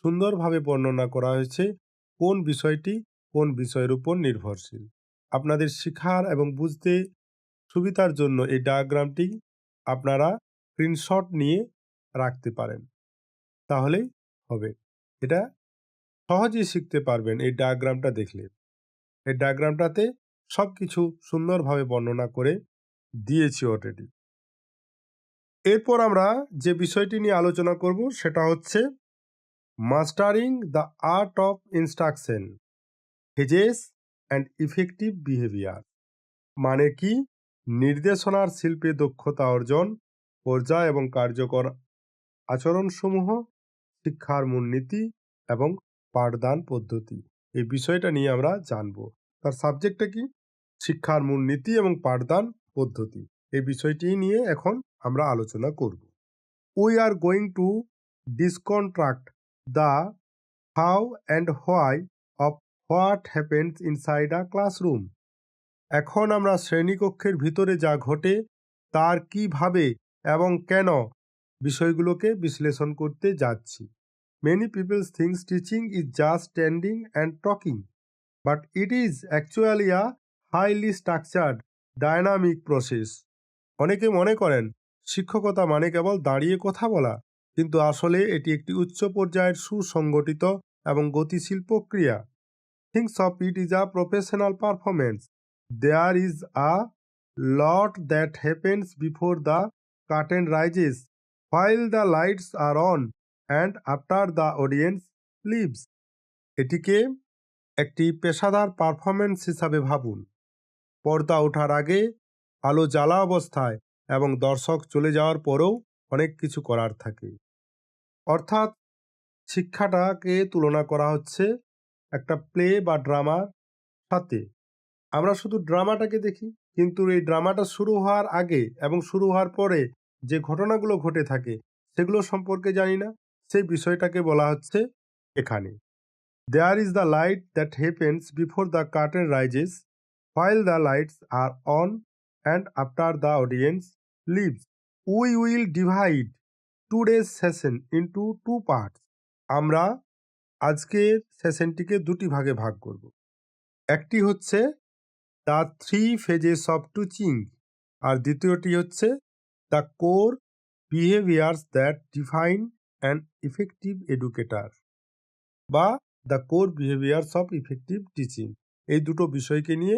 A: সুন্দরভাবে বর্ণনা করা হয়েছে কোন বিষয়টি কোন বিষয়ের উপর নির্ভরশীল। আপনাদের শেখার এবং বুঝতে সুবিধার জন্য এই ডায়াগ্রামটি আপনারা স্ক্রিনশট নিয়ে রাখতে পারেন, তাহলেই হবে। এটা সহজেই শিখতে পারবেন এই ডায়াগ্রামটা দেখলে। এই ডায়াগ্রামটাতে সব কিছু সুন্দরভাবে বর্ণনা করে দিয়েছি অলরেডি। এরপর আমরা যে বিষয়টি নিয়ে আলোচনা করব সেটা হচ্ছে mastering the art of instruction, phases and effective behaviour. মানে কি? নির্দেশনার শিল্পে দক্ষতা অর্জন, পর্যায় এবং কার্যকর আচরণসমূহ, শিক্ষার মূলনীতি এবং পাঠদান পদ্ধতি। এই বিষয়টা নিয়ে আমরা জানব। তার সাবজেক্টটা কি? শিক্ষার মূলনীতি এবং পাঠদান পদ্ধতি। এই বিষয়টি নিয়ে এখন আমরা আলোচনা করব। We are going to deconstruct the how and why of what happens inside a classroom. এখন আমরা শ্রেণীকক্ষের ভিতরে যা ঘটে তার কিভাবে এবং কেন বিষয়গুলোকে বিশ্লেষণ করতে যাচ্ছি। Many people things teaching is just standing and talking, but it is actually a highly structured dynamic process. অনেকে মনে করেন শিক্ষকতা মানে কেবল দাঁড়িয়ে কথা বলা, কিন্তু আসলে এটি একটি উচ্চ পর্যায়ের সুসংগঠিত এবং গতিশীল প্রক্রিয়া। Think of it is a professional performance. There is a lot that happens before the curtain rises, while the lights are on, and after the audience leaves. এটিকে একটি পেশাদার পারফরম্যান্স হিসাবে ভাবুন। পর্দা ওঠার আগে, আলো জ্বালা অবস্থায় এবং দর্শক চলে যাওয়ার পরেও অনেক কিছু করার থাকে। অর্থাৎ শিক্ষাটাকে তুলনা করা হচ্ছে একটা প্লে বা ড্রামার সাথে। আমরা শুধু ড্রামাটাকে দেখি, কিন্তু এই ড্রামাটা শুরু হওয়ার আগে এবং শুরু হওয়ার পরে যে ঘটনাগুলো ঘটে থাকে সেগুলো সম্পর্কে জানি না। সেই বিষয়টাকে বলা হচ্ছে এখানে। There is the light that happens before the curtain rises, while the lights are on and after the audience leaves. We will divide today's session into two parts. আমরা আজকের সেশনটিকে দুটি ভাগে ভাগ করব। একটি হচ্ছে দ্য 3 phases of টিচিং, আর দ্বিতীয়টি হচ্ছে the core behaviours that define an effective educator বা the core behaviours of effective teaching. এই দুটো বিষয়কে নিয়ে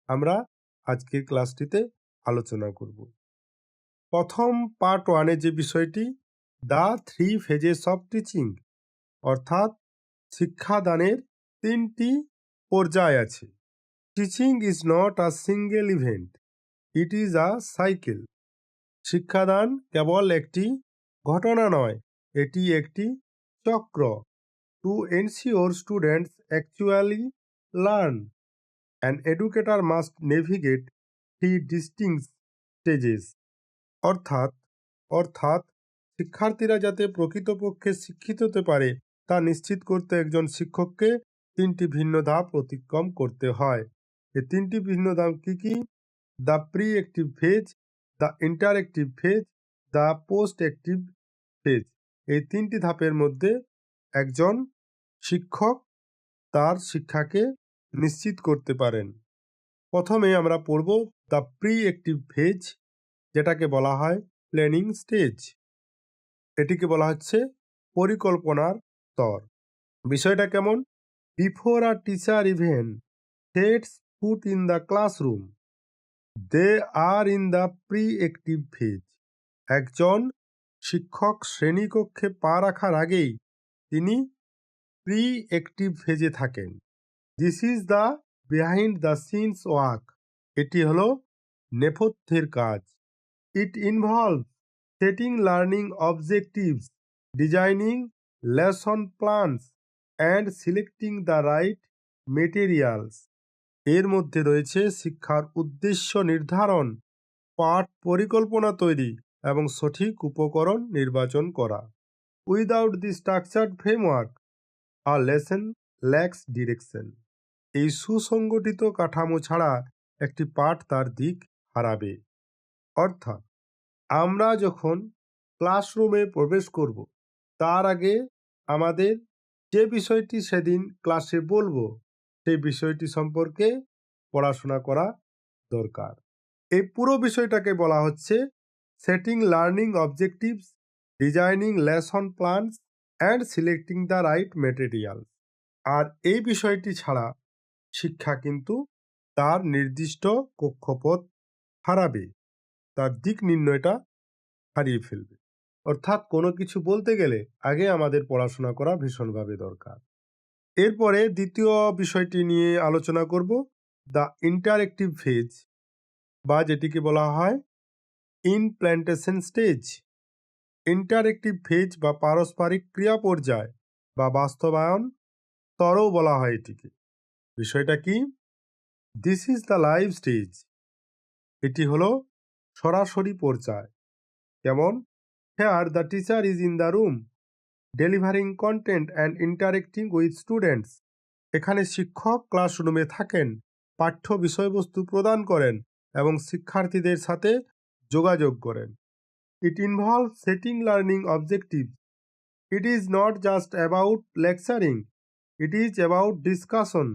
A: আমরা আজকের ক্লাসটিতে আলোচনা করব। প্রথম পার্ট 1-এ যে বিষয়টি দ্য 3 phases অফ টিচিং, অর্থাৎ শিক্ষাদানের 3টি পর্যায় আছে। Teaching is not a single event, it is a cycle. শিক্ষাদান কেবল একটি ঘটনা নয়, এটি একটি চক্র। to ensure students actually learn. An educator must navigate three distinct stages. অর্থাৎ অর্থাৎ শিক্ষার্থীরা যাতে প্রকৃতপক্ষে শিক্ষিত হতে পারে তা নিশ্চিত করতে একজন শিক্ষককে তিনটি ভিন্ন ধাপ অতিক্রম করতে হয়। এই তিনটি ভিন্ন ধাপ কি কি? The preactive phase, the interactive phase, the post active phase. এই তিনটি ধাপের মধ্যে একজন শিক্ষক তার শিক্ষাকে নিশ্চিত করতে পারেন। প্রথমে আমরা পড়ব দ্য প্রি অ্যাক্টিভ ফেজ, যেটাকে বলা হয় প্ল্যানিং স্টেজ। এটিকে বলা হচ্ছে পরিকল্পনার স্তর। বিষয়টা কেমন? Before a teacher even sets foot in the classroom they are in the preactive phase. একজন শিক্ষক শ্রেণীকক্ষে পা রাখার আগেই তিনি প্রি অ্যাক্টিভ ফেজে থাকেন। This is the behind the scenes work. এটি হলো নেপথ্যের কাজ। It involve setting learning objectives, designing lesson plans and selecting the right materials. এর মধ্যে রয়েছে শিক্ষার উদ্দেশ্য নির্ধারণ, পাঠ পরিকল্পনা তৈরি এবং সঠিক উপকরণ নির্বাচন করা। Without the structured framework a lesson lakhs direction. এই সুসংগঠিত কাঠামো ছাড়া একটি পাঠ তার দিক হারাবে। অর্থাৎ আমরা যখন ক্লাসরুমে প্রবেশ করব তার আগে আমাদের যে বিষয়টি সেদিন ক্লাসে বলবো সেই বিষয়টি সম্পর্কে পড়াশোনা করা দরকার। এই পুরো বিষয়টাকে বলা হচ্ছে setting learning objectives, designing lesson plans and selecting the right material. আর এই বিষয়টি ছাড়া শিক্ষা কিন্তু তার নির্দিষ্ট কক্ষপথ হারাবে, তার দিক নির্ণয়টা হারিয়ে ফেলবে। অর্থাৎ কোনো কিছু বলতে গেলে আগে আমাদের পড়াশোনা করা ভীষণভাবে দরকার। এরপরে দ্বিতীয় বিষয়টি নিয়ে আলোচনা করব দ্য ইন্টারঅ্যাক্টিভ ফেজ, বা যেটিকে বলা হয় ইমপ্ল্যান্টেশন স্টেজ। ইন্টারঅ্যাক্টিভ ফেজ বা পারস্পরিক ক্রিয়া পর্যায় বা বাস্তবায়ন স্তরও বলা হয় এটিকে। বিষয়টা কি? This is the live stage. এটি হলো সরাসরি পর্যায়। যেমন here the teacher is in the room delivering content and interacting with students. এখানে শিক্ষক ক্লাসরুমে থাকেন, পাঠ্য বিষয়বস্তু প্রদান করেন এবং শিক্ষার্থীদের সাথে যোগাযোগ করেন। It involve setting learning objective. It is not just about lecturing, it is about discussion,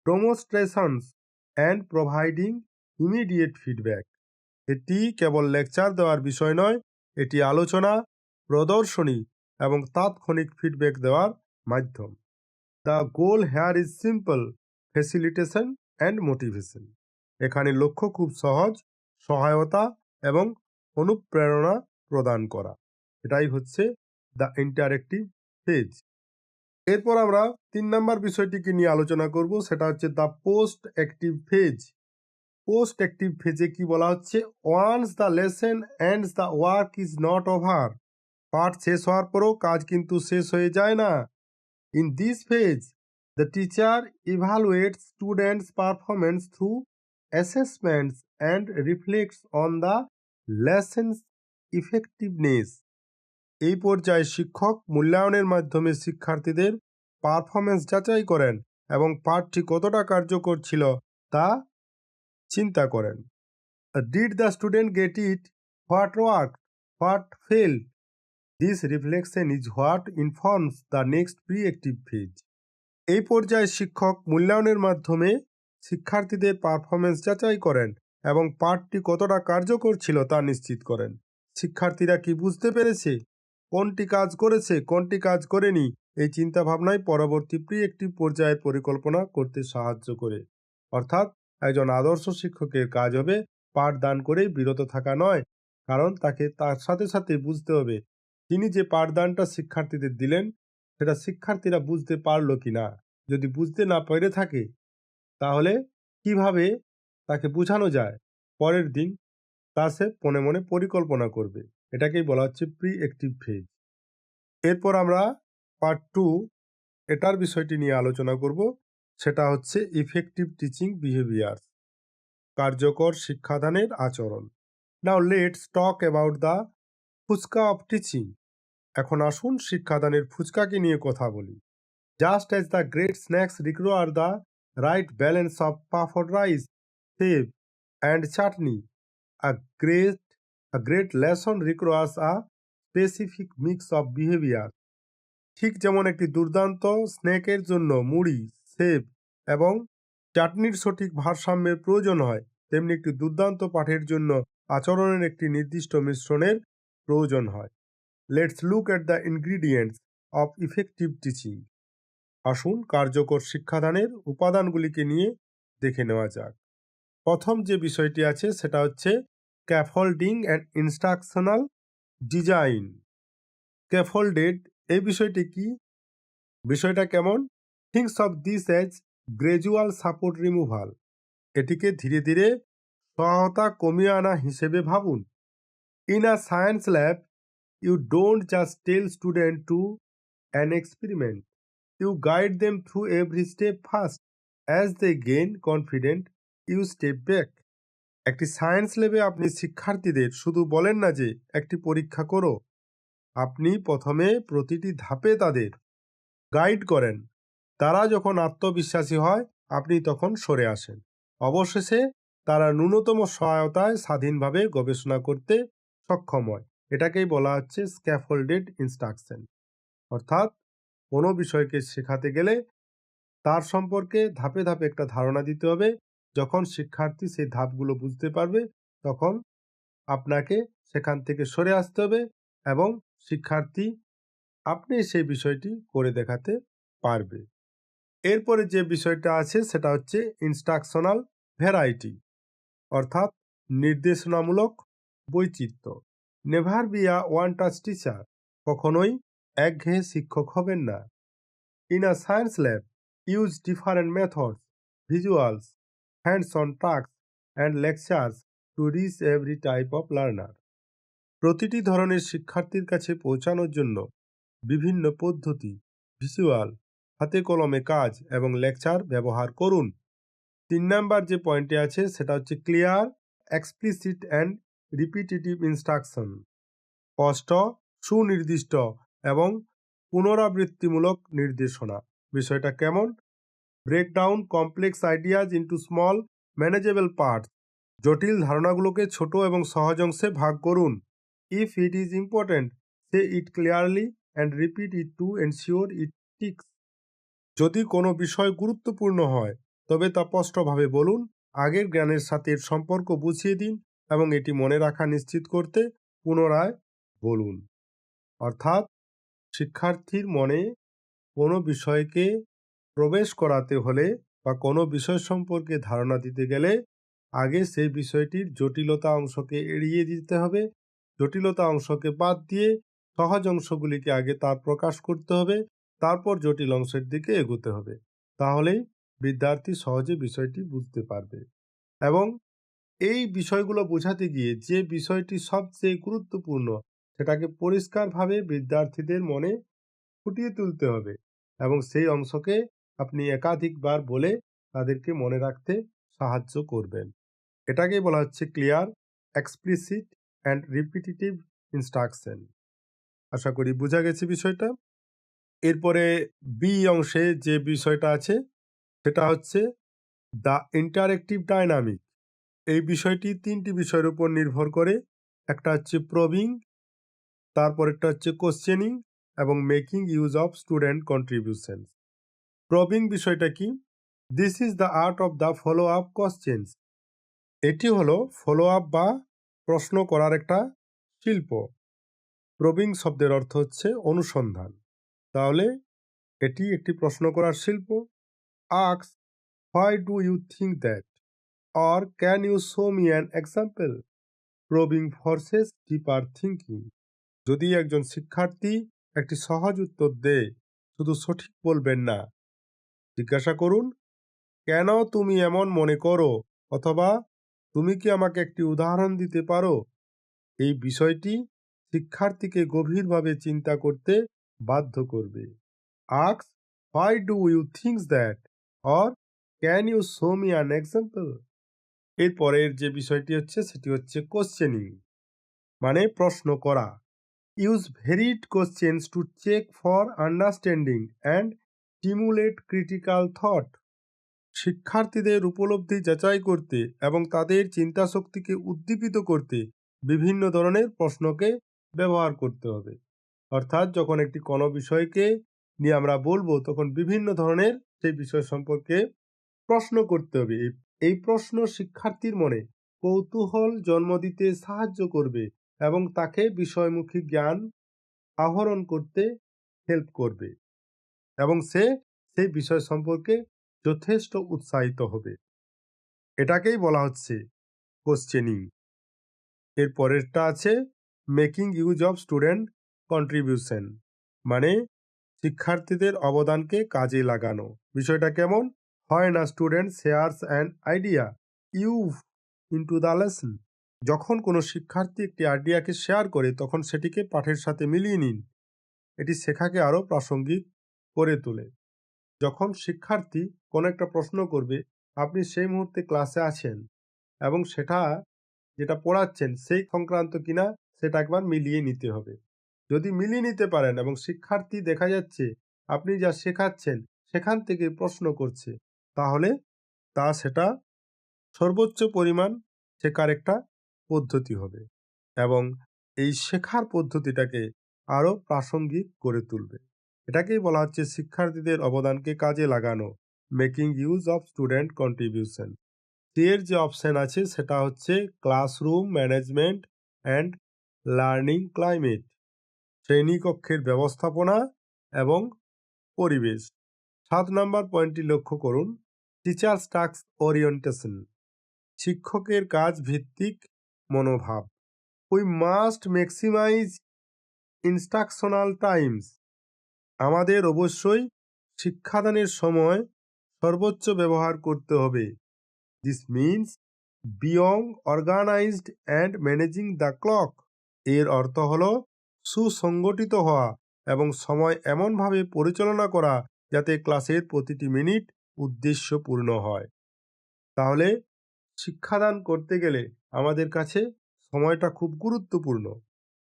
A: demonstrations and providing immediate feedback. এটি কেবল লেকচার দেওয়ার বিষয় নয়, এটি আলোচনা, প্রদর্শনী এবং তাৎক্ষণিক ফিডব্যাক দেওয়ার মাধ্যম। The goal hair is simple, facilitation and motivation. এখানে লক্ষ্য খুব সহজ, সহায়তা এবং অনুপ্রেরণা প্রদান করা। এটাই হচ্ছে দ্য ইন্টারঅ্যাক্টিভ ফেজ। এরপর আমরা 3 নম্বর বিষয়টিকে নিয়ে আলোচনা করব, সেটা হচ্ছে the post active phase. Post active ফেজে কি বলা হচ্ছে? Once the lesson ends the work is not over. পাঠ শেষ হওয়ার পরও কাজ কিন্তু শেষ হয়ে যায় না। In this phase the teacher evaluates students performance through assessments and reflects on the lessons effectiveness. এই পর্যায়ে শিক্ষক মূল্যায়নের মাধ্যমে শিক্ষার্থীদের পারফরমেন্স যাচাই করেন এবং পাঠটি কতটা কার্যকর ছিল তা চিন্তা করেন। Did the student get it? What work? What fail? This reflection is what informs the next pre active phase. এই পর্যায়ে শিক্ষক মূল্যায়নের মাধ্যমে শিক্ষার্থীদের পারফরমেন্স যাচাই করেন এবং পাঠটি কতটা কার্যকর ছিল তা নিশ্চিত করেন। শিক্ষার্থীরা কি বুঝতে পেরেছে, কোনটি কাজ করেছে, কোনটি কাজ করেনি, এই চিন্তাভাবনায় পরবর্তী প্রি অ্যাক্টিভ পর্যায়ের পরিকল্পনা করতে সাহায্য করে। অর্থাৎ একজন আদর্শ শিক্ষকের কাজ হবে পাঠদান করেই বিরত থাকা নয়, কারণ তাকে তার সাথে সাথে বুঝতে হবে তিনি যে পাঠদানটা শিক্ষার্থীদের দিলেন সেটা শিক্ষার্থীরা বুঝতে পারলো কিনা। যদি বুঝতে না পেরে থাকে তাহলে কিভাবে তাকে বোঝানো যায়, পরের দিন তা সে মনে মনে পরিকল্পনা করবে। এটাকেই বলা হচ্ছে প্রি অ্যাক্টিভ ফেজ। এরপর আমরা পার্ট 2 এটার বিষয়টি নিয়ে আলোচনা করব, সেটা হচ্ছে ইফেক্টিভ টিচিং বিহেভিয়ার, কার্যকর শিক্ষাদানের আচরণ। Now let's talk about the fuchka of teaching. এখন আসুন শিক্ষাদানের ফুচকাকে নিয়ে কথা বলি। Just as the great snacks require the right balance of puffed rice, sev and chutney, a great a great lesson requires a specific mix of behavior. ঠিক যেমন একটি দুর্দান্ত স্ন্যাকের জন্য মুড়ি, সেব এবং চাটনির সঠিক ভারসাম্যের প্রয়োজন হয়, তেমনি একটি দুর্দান্ত পাঠের জন্য আচরণের একটি নির্দিষ্ট মিশ্রণের প্রয়োজন হয়। Let's look at the ingredients of effective teaching. আসুন কার্যকর শিক্ষাদানের উপাদানগুলিকে নিয়ে দেখে নেওয়া যাক। প্রথম যে বিষয়টি আছে সেটা হচ্ছে scaffolding and instructional design. Scaffolded, এই বিষয়টি কি, বিষয়টা কেমন? Things of this as gradual support removal. এটিকে ধীরে ধীরে সহায়তা কমিয়ে আনা হিসেবে ভাবুন। In a science lab you don't just tell student to an experiment, you guide them through every step first. As they gain confident you step back. একটি সায়েন্স ল্যাবে আপনি শিক্ষার্থীদের শুধু বলেন না যে একটি পরীক্ষা করো, আপনি প্রথমে প্রতিটি ধাপে তাদের গাইড করেন। তারা যখন আত্মবিশ্বাসী হয় আপনি তখন সরে আসেন। অবশেষে তারা ন্যূনতম সহায়তায় স্বাধীনভাবে গবেষণা করতে সক্ষম হয়। এটাকেই বলা হচ্ছে স্ক্যাফোল্ডেড ইনস্ট্রাকশন। অর্থাৎ কোনো বিষয়কে শেখাতে গেলে তার সম্পর্কে ধাপে ধাপে একটা ধারণা দিতে হবে। যখন শিক্ষার্থী সেই ধাপগুলো বুঝতে পারবে তখন আপনাকে সেখান থেকে সরে আসতে হবে এবং শিক্ষার্থী আপনি সেই বিষয়টি করে দেখাতে পারবে। এরপরে যে বিষয়টা আছে সেটা হচ্ছে ইনস্ট্রাকশনাল ভ্যারাইটি, অর্থাৎ নির্দেশনামূলক বৈচিত্র্য। Never be a one touch teacher, কখনোই একঘেয়ে শিক্ষক হবেন না। In a science lab use different methods, visuals, hands on task and lectures to reach every type of learner. প্রতিটি ধরনের শিক্ষার্থীর কাছে পৌঁছানোর জন্য বিভিন্ন পদ্ধতি, ভিজুয়াল, হাতে কলমে কাজ এবং লেকচার ব্যবহার করুন। 3 নাম্বার যে পয়েন্টে আছে সেটা হচ্ছে clear, explicit and repetitive instruction. স্পষ্ট, সুনির্দিষ্ট এবং পুনরাবৃত্তিমূলক নির্দেশনা। বিষয়টা কেমন? Break down complex ideas into small manageable parts. জটিল ধারণাগুলোকে ছোট এবং সহজ অংশে ভাগ করুন। If it is important, say it clearly and repeat it to ensure it sticks. যদি কোনো বিষয় গুরুত্বপূর্ণ হয় তবে তা স্পষ্টভাবে বলুন। আগের জ্ঞানের সাথে এর সম্পর্ক বুঝিয়ে দিন এবং এটি মনে রাখা নিশ্চিত করতে পুনরায় বলুন। অর্থাৎ শিক্ষার্থীর মনে কোনো বিষয়কে প্রবেশ করাতে হলে বা কোনো বিষয় সম্পর্কে ধারণা দিতে গেলে আগে সেই বিষয়টির জটিলতা অংশকে এড়িয়ে দিতে হবে। জটিলতা অংশকে বাদ দিয়ে সহজ অংশগুলিকে আগে তার প্রকাশ করতে হবে, তারপর জটিল অংশের দিকে এগোতে হবে। তাহলেই বিদ্যার্থী সহজে বিষয়টি বুঝতে পারবে। এবং এই বিষয়গুলো বোঝাতে গিয়ে যে বিষয়টি সবচেয়ে গুরুত্বপূর্ণ সেটাকে পরিষ্কারভাবে বিদ্যার্থীদের মনে ফুটিয়ে তুলতে হবে এবং সেই অংশকে আপনি একাধিকবার বলে তাদেরকে মনে রাখতে সাহায্য করবেন। এটাকেই বলা হচ্ছে clear, explicit and repetitive instruction. আশা করি বোঝা গেছে বিষয়টা। এরপরে বি অংশে যে বিষয়টা আছে সেটা হচ্ছে দ্য ইন্টারেক্টিভ ডাইনামিক। এই বিষয়টি 3টি বিষয়ের উপর নির্ভর করে। একটা হচ্ছে প্রবিং, তারপরেরটা হচ্ছে কোশ্চেনিং এবং making use of student contribution. Probing বিষয়টা কি? This is the art of the follow up questions. এটি হলো ফলো আপ বা প্রশ্ন করার একটা শিল্প। প্রবিং শব্দের অর্থ হচ্ছে অনুসন্ধান। তাহলে এটি একটি প্রশ্ন করার শিল্প। Ask, why do you think that, or can you show me an example. Probing forces deeper thinking. যদি একজন শিক্ষার্থী একটি সহজ উত্তর দেয়, শুধু সঠিক বলবেন না, জিজ্ঞাসা করুন কেন তুমি এমন মনে করো, অথবা তুমি কি আমাকে একটি উদাহরণ দিতে পারো। এই বিষয়টি শিক্ষার্থীকে গভীরভাবে চিন্তা করতে বাধ্য করবে। Ask, Why do you think that? Or can you show me an example? এর পরের যে বিষয়টি হচ্ছে সেটি হচ্ছে কোশ্চেনিং, মানে প্রশ্ন করা। Use varied questions to check for understanding and stimulate critical thought. শিক্ষার্থীদের উপলব্ধি যাচাই করতে এবং তাদের চিন্তাশক্তিকে উদ্দীপিত করতে বিভিন্ন ধরনের প্রশ্নকে ব্যবহার করতে হবে। অর্থাৎ যখন একটি কোনো বিষয়কে নিয়ে আমরা বলবো তখন বিভিন্ন ধরনের সেই বিষয় সম্পর্কে প্রশ্ন করতে হবে। এই প্রশ্ন শিক্ষার্থীর মনে কৌতূহল জন্ম দিতে সাহায্য করবে এবং তাকে বিষয়মুখী জ্ঞান আহরণ করতে হেল্প করবে এবং সে সেই বিষয় সম্পর্কে যথেষ্ট উৎসাহিত হবে। এটাকেই বলা হচ্ছে কোশ্চেনিং। এর পরেরটা আছে making use of student contribution, মানে শিক্ষার্থীদের অবদানকে কাজে লাগানো। বিষয়টা কেমন? হয় না student shares an idea you into the lesson. যখন কোনো শিক্ষার্থী একটি আইডিয়াকে শেয়ার করে তখন সেটিকে পাঠের সাথে মিলিয়ে নিন। এটি শেখাকে আরও প্রাসঙ্গিক করে তোলে। যখন শিক্ষার্থী কোনো একটা প্রশ্ন করবে, আপনি সেই মুহূর্তে ক্লাসে আছেন এবং সেটা যেটা পড়াচ্ছেন সেই সংক্রান্ত কিনা সেটা একবার মিলিয়ে নিতে হবে। যদি মিলিয়ে নিতে পারেন এবং শিক্ষার্থী দেখা যাচ্ছে আপনি যা শেখাচ্ছেন সেখান থেকে প্রশ্ন করছে, তাহলে সেটা সর্বোচ্চ পরিমাণ শেখার একটা পদ্ধতি হবে এবং এই শেখার পদ্ধতিটাকে আরও প্রাসঙ্গিক করে তুলবে। এটাকেই বলা হচ্ছে শিক্ষার্থীদের অবদানকে কাজে লাগানো, making use of student contribution. এর যে অপশন আছে সেটা হচ্ছে classroom management and learning climate, শ্রেণীকক্ষের ব্যবস্থাপনা এবং পরিবেশ। 7 নম্বর পয়েন্টটি লক্ষ্য করুন, টিচার্স টাস্ক ওরিয়েন্টেশন, শিক্ষকের কাজ ভিত্তিক মনোভাব। We must maximize instructional times, আমাদের অবশ্যই শিক্ষাদানের সময় সর্বোচ্চ ব্যবহার করতে হবে। This means being organized and managing the clock, এর অর্থ হল সুসংগঠিত হওয়া এবং সময় এমনভাবে পরিচালনা করা যাতে ক্লাসের প্রতিটি মিনিট উদ্দেশ্যপূর্ণ হয়। তাহলে শিক্ষাদান করতে গেলে আমাদের কাছে সময়টা খুব গুরুত্বপূর্ণ।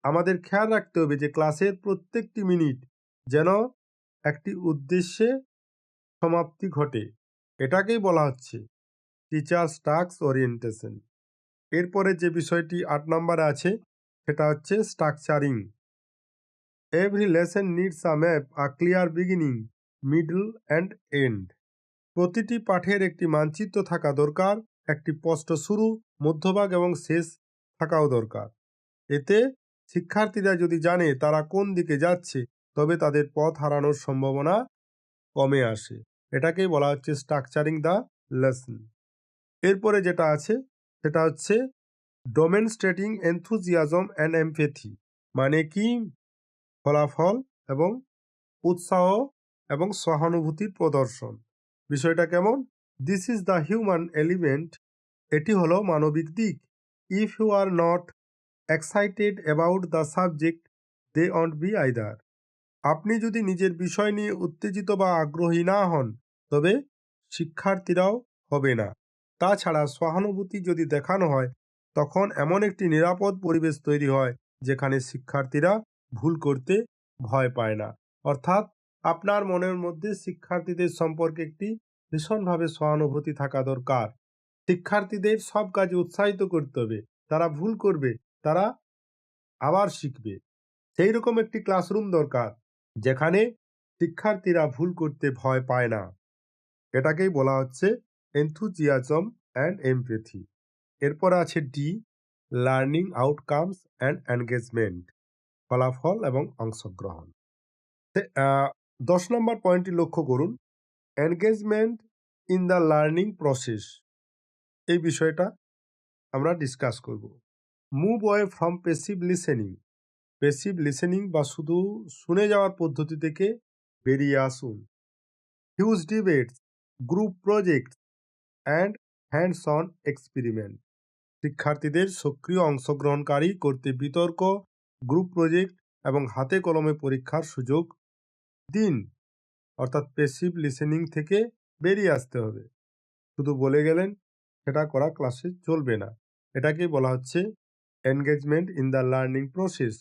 A: আমাদের খেয়াল রাখতে হবে যে ক্লাসের প্রত্যেকটি মিনিট যেন একটি উদ্দেশ্যে সমাপ্তি ঘটে। এটাকেই বলা হচ্ছে টিচার্স টাস্ক ওরিয়েন্টেশন। এরপরে যে বিষয়টি 8 নম্বরে আছে সেটা হচ্ছে structuring. Every lesson needs a map, a clear beginning, middle and end. প্রতিটি পাঠের একটি মানচিত্র থাকা দরকার, একটি স্পষ্ট শুরু, মধ্যভাগ এবং শেষ থাকাও দরকার। এতে শিক্ষার্থীরা যদি জানে তারা কোন দিকে যাচ্ছে তবে তাদের পথ হারানোর সম্ভাবনা কমে আসে। এটাকেই বলা হচ্ছে স্ট্রাকচারিং দ্য লেসন। এরপরে যেটা আছে সেটা হচ্ছে ডেমনস্ট্রেটিং এনথুজিয়াজম অ্যান্ড এমপ্যাথি, মানে কি ফলাফল এবং উৎসাহ এবং সহানুভূতির প্রদর্শন। বিষয়টা কেমন? This is the human element, এটি হলো মানবিক দিক। If you are not excited about the subject they won't be either. আপনি যদি নিজের বিষয় নিয়ে উত্তেজিত বা আগ্রহী না হন তবে শিক্ষার্থীরাও হবে না। তাছাড়া সহানুভূতি যদি দেখানো হয় তখন এমন একটি নিরাপদ পরিবেশ তৈরি হয় যেখানে শিক্ষার্থীরা ভুল করতে ভয় পায় না। অর্থাৎ আপনার মনের মধ্যে শিক্ষার্থীদের সম্পর্কে একটি ভীষণভাবে সহানুভূতি থাকা দরকার। শিক্ষার্থীদের সব কাজে উৎসাহিত করতে হবে। তারা ভুল করবে, তারা আবার শিখবে। সেই রকম একটি ক্লাসরুম দরকার যেখানে শিক্ষার্থীরা ভুল করতে ভয় পায় না। এটাকেই বলা হচ্ছে এনথুজিয়াজম অ্যান্ড এমপ্যাথি। এরপর আছে D, learning outcomes and engagement, ফলাফল এবং অংশগ্রহণ। 10 নম্বর পয়েন্টটি লক্ষ্য করুন, engagement in the learning process. এই বিষয়টা আমরা ডিসকাস করব। Move away from passive listening, passive listening বা শুধু শুনে যাওয়ার পদ্ধতি থেকে বেরিয়ে আসুন। Huge debates, group project and hands on experiment, শিক্ষার্থীদের সক্রিয় অংশগ্রহণকারী করতে বিতর্ক, গ্রুপ প্রজেক্ট এবং হাতে কলমে পরীক্ষার সুযোগ দিন। অর্থাৎ প্যাসিভ লিসেনিং থেকে বেরিয়ে আসতে হবে। শুধু বলে গেলেন সেটা করা ক্লাসে চলবে না, এটাকেই বলা হচ্ছে engagement in the learning process.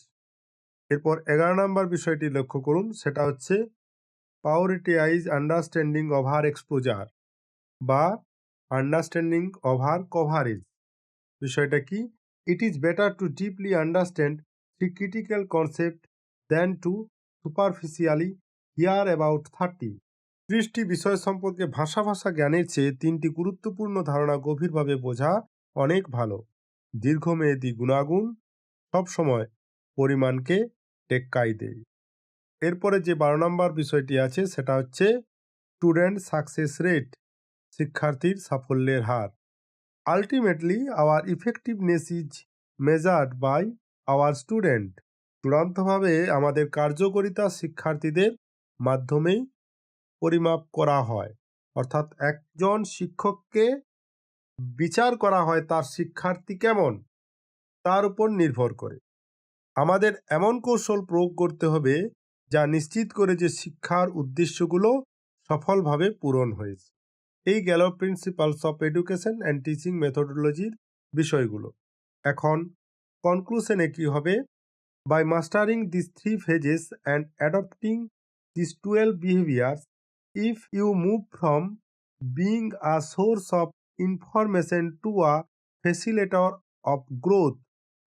A: এরপর 11 নম্বর বিষয়টি লক্ষ্য করুন, সেটা হচ্ছে প্রায়োরিটাইজ আন্ডারস্ট্যান্ডিং ওভার এক্সপোজার বা আন্ডারস্ট্যান্ডিং ওভার কভারেজ। বিষয়টা কি? It is better to deeply understand three critical concept than to superficially hear about 30। 30টি বিষয় সম্পর্কে ভাষা জ্ঞানের চেয়ে 3টি গুরুত্বপূর্ণ ধারণা গভীরভাবে বোঝা অনেক ভালো। দীর্ঘমেয়াদী গুণাগুণ সবসময় পরিমাণকে টেক্কাই দেয়। এরপরে যে 12 নম্বর বিষয়টি আছে সেটা হচ্ছে স্টুডেন্ট সাকসেস রেট, শিক্ষার্থীর সাফল্যের হার। Ultimately our effectiveness is measured by our student. চূড়ান্তভাবে আমাদের কার্যকারিতা শিক্ষার্থীদের মাধ্যমেই পরিমাপ করা হয়। অর্থাৎ একজন শিক্ষককে বিচার করা হয় তার শিক্ষার্থী কেমন তার উপর নির্ভর করে। আমাদের এমন কৌশল প্রয়োগ করতে হবে যা নিশ্চিত করে যে শিক্ষার উদ্দেশ্যগুলো সফলভাবে পূরণ হয়েছে। এই গেল principles of education and teaching মেথডোলজির বিষয়গুলো। এখন কনক্লুশনে কি হবে? By mastering this 3 phases and adopting these 12 behaviors, if you move from being a source of information to a facilitator of growth,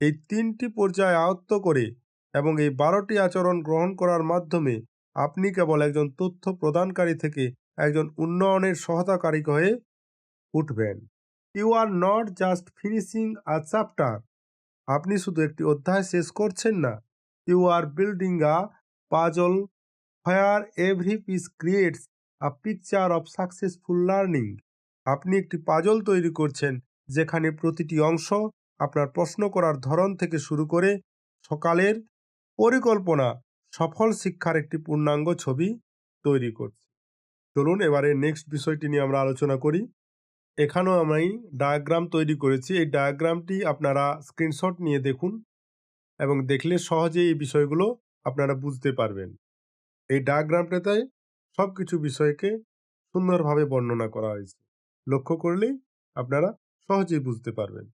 A: এই 3টি পর্যায়ে আয়ত্ত করে এবং এই 12টি আচরণ গ্রহণ করার মাধ্যমে আপনি কেবল একজন তথ্য প্রদানকারী থেকে একজন উন্নয়নের সহায়তাকারী হয়ে উঠবেন। You are not just finishing a chapter, আপনি শুধু একটি অধ্যায় শেষ করছেন না। You are building a puzzle where every piece creates a picture of successful learning. আপনি একটি পাজল তৈরি করছেন যেখানে প্রতিটি অংশ আপনার প্রশ্ন করার ধরন থেকে শুরু করে সকালের পরিকল্পনা সফল শিক্ষার একটি পূর্ণাঙ্গ ছবি তৈরি করছে। চলুন এবারে নেক্সট বিষয়টি নিয়ে আমরা আলোচনা করি। এখানেও আমি ডায়াগ্রাম তৈরি করেছি। এই ডায়াগ্রামটি আপনারা স্ক্রিনশট নিয়ে দেখুন এবং দেখলে সহজেই এই বিষয়গুলো আপনারা বুঝতে পারবেন। এই ডায়াগ্রামটাতে সবকিছু বিষয়কে সুন্দরভাবে বর্ণনা করা হয়েছে, লক্ষ্য করলেই আপনারা সহজেই বুঝতে পারবেন।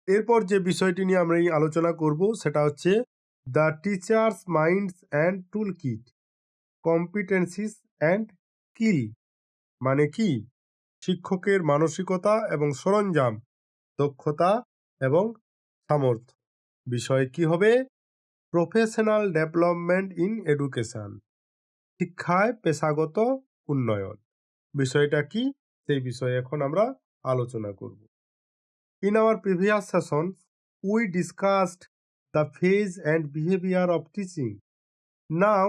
A: এরপর যে বিষয়টি নিয়ে আমরা আলোচনা করব সেটা হচ্ছে the teachers minds and tool kit, competencies and skill. মানে কি? শিক্ষকের মানসিকতা এবং সরঞ্জাম, দক্ষতা এবং সামর্থ্য। বিষয় কি হবে? প্রফেশনাল ডেভেলপমেন্ট ইন এডুকেশন, শিক্ষায় পেশাগত উন্নয়ন। বিষয়টা কি সেই বিষয়ে এখন আমরা আলোচনা করব। In our previous sessions we discussed the phase and behaviour of teaching. Now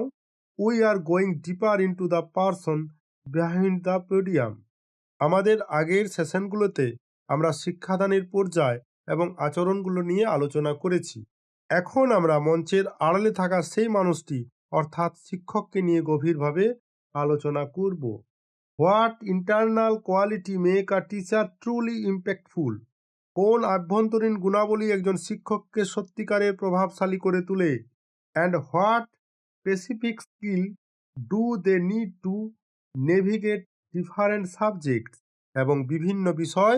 A: we are going deeper into the person behind the podium. আমাদের আগের সেশনগুলোতে আমরা শিক্ষাদানের পর্যায় এবং আচরণগুলো নিয়ে আলোচনা করেছি। এখন আমরা মঞ্চের আড়ালে থাকা সেই মানুষটি অর্থাৎ শিক্ষককে নিয়ে গভীরভাবে আলোচনা করব। What internal quality make a teacher truly impactful? কোন আভ্যন্তরীণ গুণাবলী একজন শিক্ষককে সত্যিকারের প্রভাবশালী করে তোলে? And what specific skill do they need to navigate different subjects? এবং বিভিন্ন বিষয়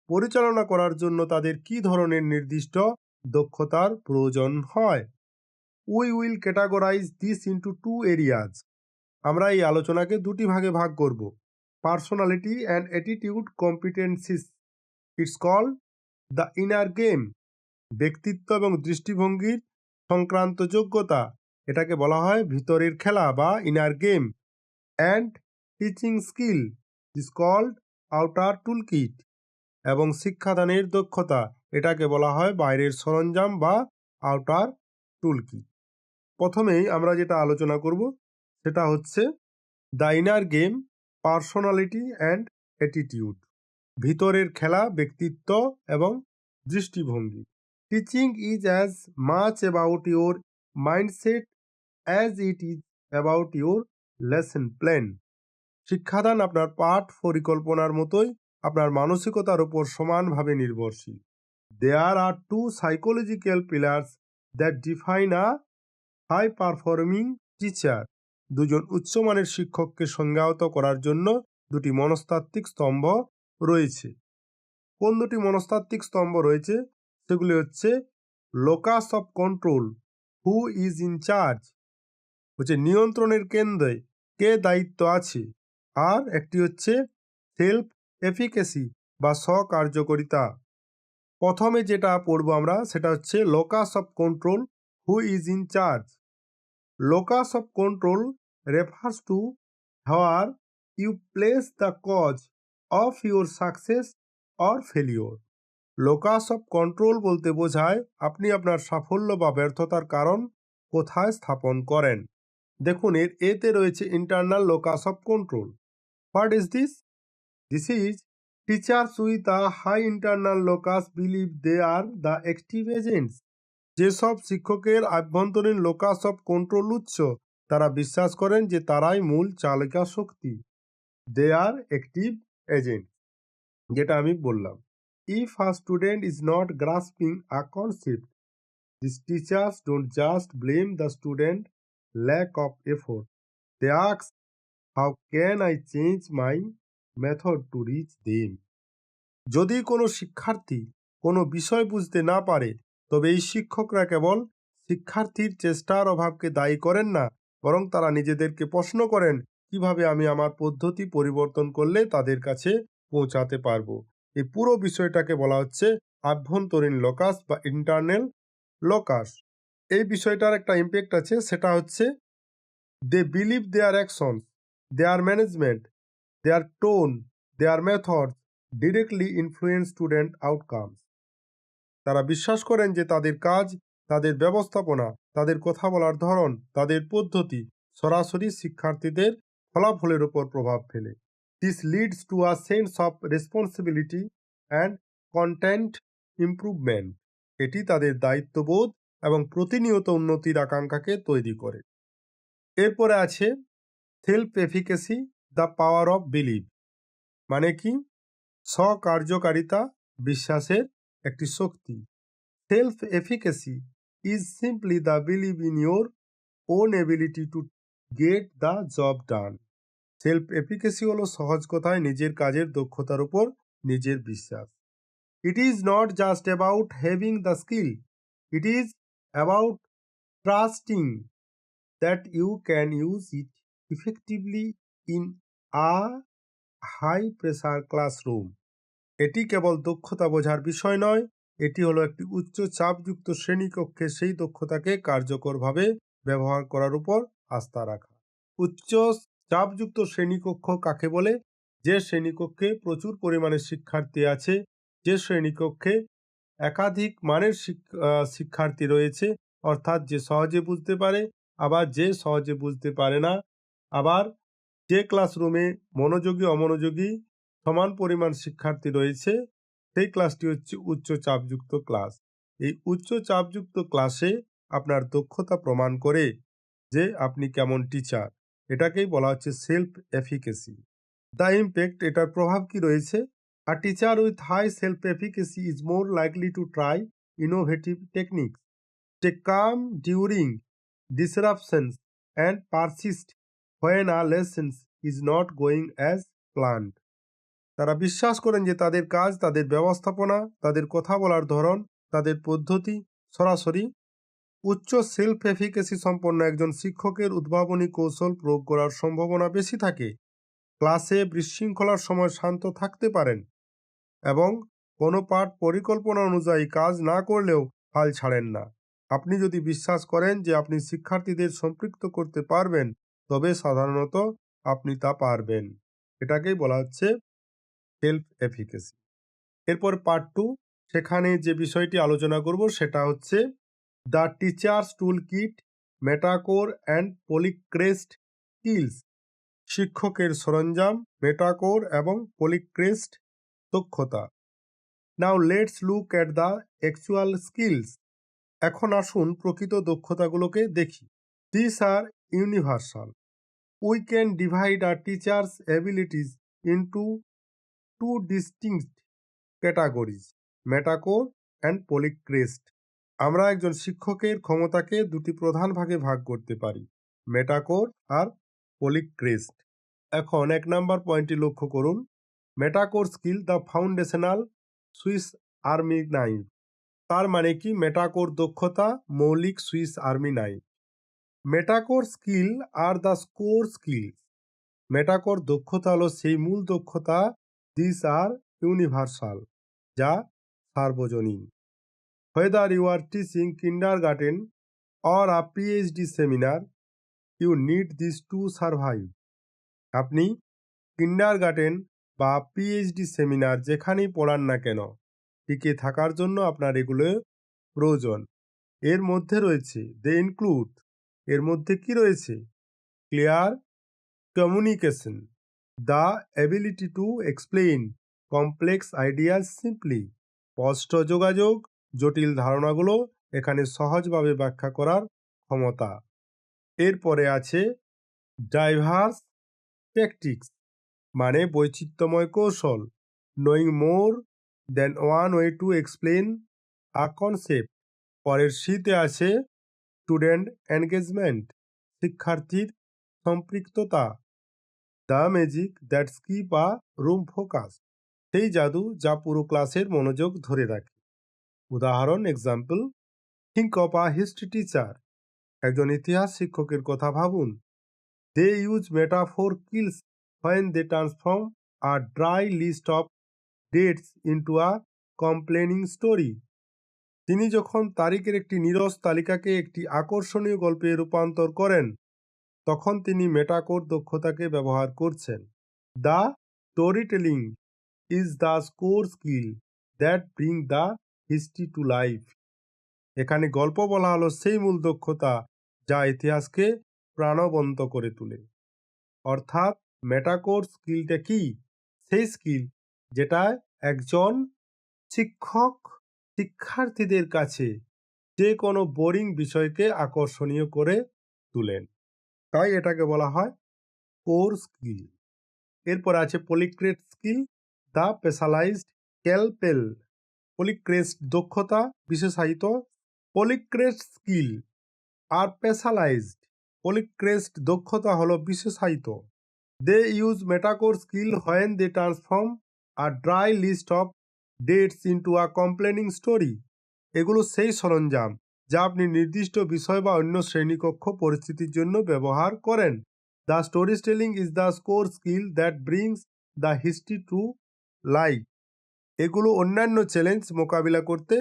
A: পরিচালনা করার জন্য তাদের কি ধরনের নির্দিষ্ট দক্ষতার প্রয়োজন হয়। We will categorize this into 2 areas. আমরা এই আলোচনাকে দুটি ভাগে ভাগ করব। Personality and attitude competencies, it's called the inner game. ব্যক্তিত্ব এবং দৃষ্টিভঙ্গির সংক্রান্ত যোগ্যতা, এটাকে বলা হয় ভিতরের খেলা বা inner game. And teaching skill is called outer toolkit. এবং শিক্ষাদানের দক্ষতা, এটাকে বলা হয় বাইরের সরঞ্জাম বা আউটার টুলকিট। প্রথমেই আমরা যেটা আলোচনা করব সেটা হচ্ছে the inner game, personality and attitude. ভিতরের খেলা, ব্যক্তিত্ব এবং দৃষ্টিভঙ্গি। Teaching is as much about your mindset as it is about your lesson plan. শিক্ষাদান আপনার পাঠ পরিকল্পনার মতোই আপনার মানসিকতার উপর সমানভাবে নির্ভরশীল। There are 2 psychological pillars that define a high performing teacher. দুজন উচ্চমানের শিক্ষককে সংজ্ঞায়িত করার জন্য দুটি মনস্তাত্ত্বিক স্তম্ভ রয়েছে। কোন দুটি মনস্তাত্ত্বিক স্তম্ভ রয়েছে? সেগুলি হচ্ছে locus of control, who is in charge, হচ্ছে নিয়ন্ত্রণের কেন্দ্রে কে দায়িত্ব আছে, আর একটি হচ্ছে সেলফ এফিকেসি বা স্বকার্যকরিতা। প্রথমে যেটা পড়বো আমরা সেটা হচ্ছে locus of control, who is in charge. Locus of control refers to where you place the cause of your success or failure. Locus of control বলতে বোঝায় আপনি আপনার সাফল্য বা ব্যর্থতার কারণ কোথায় স্থাপন করেন। দেখুন এতে রয়েছে internal locus of control. What is this? This is teachers with a high internal locus believe they are the active agents. যেসব শিক্ষকের আভ্যন্তরীণ লোকাস অফ কন্ট্রোল উচ্চ, তারা বিশ্বাস করেন যে তারাই মূল চালিকা শক্তি। দে আর অ্যাক্টিভ এজেন্ট, যেটা আমি বললাম। If a student is not grasping a concept, this teachers don't just blame the student lack of effort, they ask how can I change my method to reach them. যদি কোনো শিক্ষার্থী কোনো বিষয় বুঝতে না পারে, তবে এই শিক্ষকরা কেবল শিক্ষার্থীর চেষ্টার অভাবকে দায়ী করেন না, বরং তারা নিজেদেরকে প্রশ্ন করেন কিভাবে আমি আমার পদ্ধতি পরিবর্তন করলে তাদের কাছে পৌঁছাতে পারবো। এই পুরো বিষয়টাকে বলা হচ্ছে আভ্যন্তরীণ লোকাস বা ইন্টারনাল লোকাস। এই বিষয়টার একটা ইম্প্যাক্ট আছে, সেটা হচ্ছে they believe their actions, their management, their tone, their method directly influence student outcomes. তারা বিশ্বাস করেন যে তাদের কাজ, তাদের ব্যবস্থাপনা, তাদের কথা বলার ধরন, তাদের পদ্ধতি সরাসরি শিক্ষার্থীদের ফলাফলের উপর প্রভাব ফেলে। This leads to a sense of responsibility and content improvement. এটি তাদের দায়িত্ববোধ এবং প্রতিনিয়ত উন্নতির আকাঙ্ক্ষাকে তৈরি করে। এরপরে আছে self efficacy, the power of believe. মানে কি? স্বকার্যকারিতা বিশ্বাসের একটি শক্তি। Self efficacy is simply the believe in your own ability to get the job done. Self efficacy হলো সহজ কথায় নিজের কাজের দক্ষতার উপর নিজের বিশ্বাস। It is not just about having the skill, it is about trusting that you can use it effectively in a high pressure classroom. এটি কেবল দক্ষতা বোঝার বিষয় নয়, এটি হলো একটি উচ্চ চাপযুক্ত শ্রেণীকক্ষে সেই দক্ষতাকে কার্যকরভাবে ব্যবহার করার উপর আস্থা রাখা। উচ্চ চাপযুক্ত শ্রেণীকক্ষ কাকে বলে? যে শ্রেণীকক্ষে প্রচুর পরিমাণে শিক্ষার্থী আছে, যে শ্রেণীকক্ষে একাধিক মানের শিক্ষার্থী রয়েছে, অর্থাৎ যে সহজে বুঝতে পারে, আবার যে সহজে বুঝতে পারে না, আবার যে ক্লাসরুমে মনোযোগী অমনোযোগী সমান পরিমাণ শিক্ষার্থী রয়েছে, সেই ক্লাসটি হচ্ছে উচ্চ চাপযুক্ত ক্লাস। এই উচ্চ চাপযুক্ত ক্লাসে আপনার দক্ষতা প্রমাণ করে যে আপনি কেমন টিচার, এটাকেই বলা হচ্ছে সেলফ এফিকেসি। দ্য ইম্প্যাক্ট, এটার প্রভাব কি রয়েছে? A teacher with high self efficacy is more likely to try innovative techniques, stay calm during disruptions, and persist when a lesson is not going as planned. তারা বিশ্বাস করেন যে তাদের কাজ, তাদের ব্যবস্থাপনা, তাদের কথা বলার ধরন, তাদের পদ্ধতি সরাসরি। উচ্চ সেলফ এফিকেসি সম্পন্ন একজন শিক্ষকের উদ্ভাবনী কৌশল প্রয়োগ করার সম্ভাবনা বেশি থাকে। ক্লাসে বিশৃঙ্খলার সময় শান্ত থাকতে পারেন এবং কোনো পাঠ পরিকল্পনা অনুযায়ী কাজ না করলেও হাল ছাড়েন না। আপনি যদি বিশ্বাস করেন যে আপনি শিক্ষার্থীদের সম্পৃক্ত করতে পারবেন, তবে সাধারণত আপনি তা পারবেন। এটাকেই বলা হচ্ছে সেলফ এফিকেসি। এরপর পার্ট 2, সেখানে যে বিষয়টি আলোচনা করব সেটা হচ্ছে the teacher's tool kit, metacore and polycrest skills. শিক্ষকের সরঞ্জাম, মেটাকোর এবং পলিক্রেস্ট দক্ষতা। Now let's look at the actual skills. এখন আসুন প্রকৃত দক্ষতাগুলোকে দেখি। This are universal. We can divide our teacher's abilities into two distinct categories, metacore and polycrest. আমরা একজন শিক্ষকের ক্ষমতাকে দুটি প্রধান ভাগে ভাগ করতে পারি, মেটাকোর আর পলিক্রেস্ট। এখন 1 নাম্বার পয়েন্টটি লক্ষ্য করুন, metacore skill the foundational Swiss army knife. তার মানে কি? মেটাকোর দক্ষতা মৌলিক Swiss army knife. Metacore skill are the core skill. Metacore দক্ষতা হলো সেই মূল দক্ষতা, দিস আর ইউনিভার্সাল, যা সার্বজনীন। Whether you are teaching kindergarten or a PhD seminar, you need these to survive. আপনি কিন্ডারগার্টেন বা পিএইচডি সেমিনার যেখানেই পড়ান না কেন, টিকে থাকার জন্য আপনার এগুলো প্রয়োজন। এর মধ্যে রয়েছে দে ইনক্লুড, এর মধ্যে কি রয়েছে? Clear communication, the ability to explain complex ideas simply, স্পষ্ট যোগাযোগ, জটিল ধারণাগুলো এখানে সহজভাবে ব্যাখ্যা করার ক্ষমতা। এরপরে আছে ডাইভার্স ট্যাকটিক্স, মানে বৈচিত্র্যময় কৌশল, knowing more than one way to explain a concept. পরের শীতে আছে স্টুডেন্ট এনগেজমেন্ট, শিক্ষার্থীর সম্পৃক্ততা, the magic that keep a room focus, সেই জাদু যা পুরো ক্লাসের মনোযোগ ধরে রাখে। উদাহরণ example, think of a history teacher, একজন ইতিহাস শিক্ষকের কথা ভাবুন। They use metaphor skills when they transform a dry list of dates into a complaining story. তিনি যখন তারিখের একটি নীরস তালিকাকে একটি আকর্ষণীয় গল্পে রূপান্তর করেন, তখন তিনি মেটাকোর দক্ষতাকে ব্যবহার করছেন। The story telling is the core skill that bring the history to life. এখানে গল্প বলা হলো সেই মূল দক্ষতা যা ইতিহাসকে প্রাণবন্ত করে তোলে। অর্থাৎ মেটাকোর স্কিলটা কি? সেই স্কিল যেটা একজন শিক্ষক শিক্ষার্থীদের কাছে যে কোনো বোরিং বিষয়কে আকর্ষণীয় করে তুলেন, তাই এটাকে বলা হয় কোর স্কিল। এরপর আছে polycrest skill, the specialised scalpel. Polycrest দক্ষতা বিশেষায়িত, polycrest skill are specialised. Polycrest দক্ষতা হলো বিশেষায়িত। They use metacore skill when they transform a dry list of dates into a complaining story. এগুলো সেই সরঞ্জাম যা আপনি নির্দিষ্ট বিষয় বা অন্য শ্রেণীকক্ষ পরিস্থিতির জন্য ব্যবহার করেন। The storytelling is the score skill that brings the history to life. এগুলো অন্যান্য চ্যালেঞ্জ মোকাবিলা করতে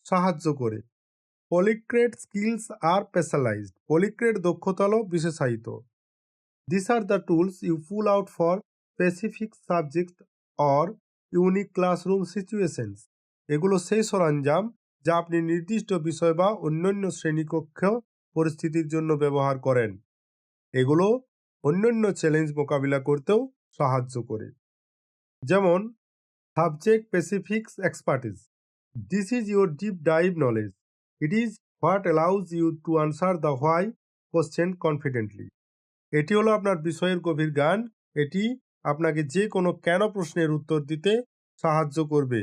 A: সাহায্য করে। পলিক্রেট স্কিলস আর স্পেশালাইজড। পলিক্রেট দক্ষতা হলো বিশেষায়িত। These are the tools you pull out for specific subject or unique classroom situations. এগুলো সেই সরঞ্জাম যা আপনি নির্দিষ্ট বিষয় বা অন্যান্য শ্রেণীকক্ষ পরিস্থিতির জন্য ব্যবহার করেন। এগুলো অন্যান্য চ্যালেঞ্জ মোকাবিলা করতেও সাহায্য করে। যেমন subject specific expertise. This is your deep dive knowledge. It is what allows you to answer the why question confidently. এটি হলো আপনার বিষয়ের গভীর জ্ঞান। এটি আপনাকে যে কোনো কেন প্রশ্নের উত্তর দিতে সাহায্য করবে।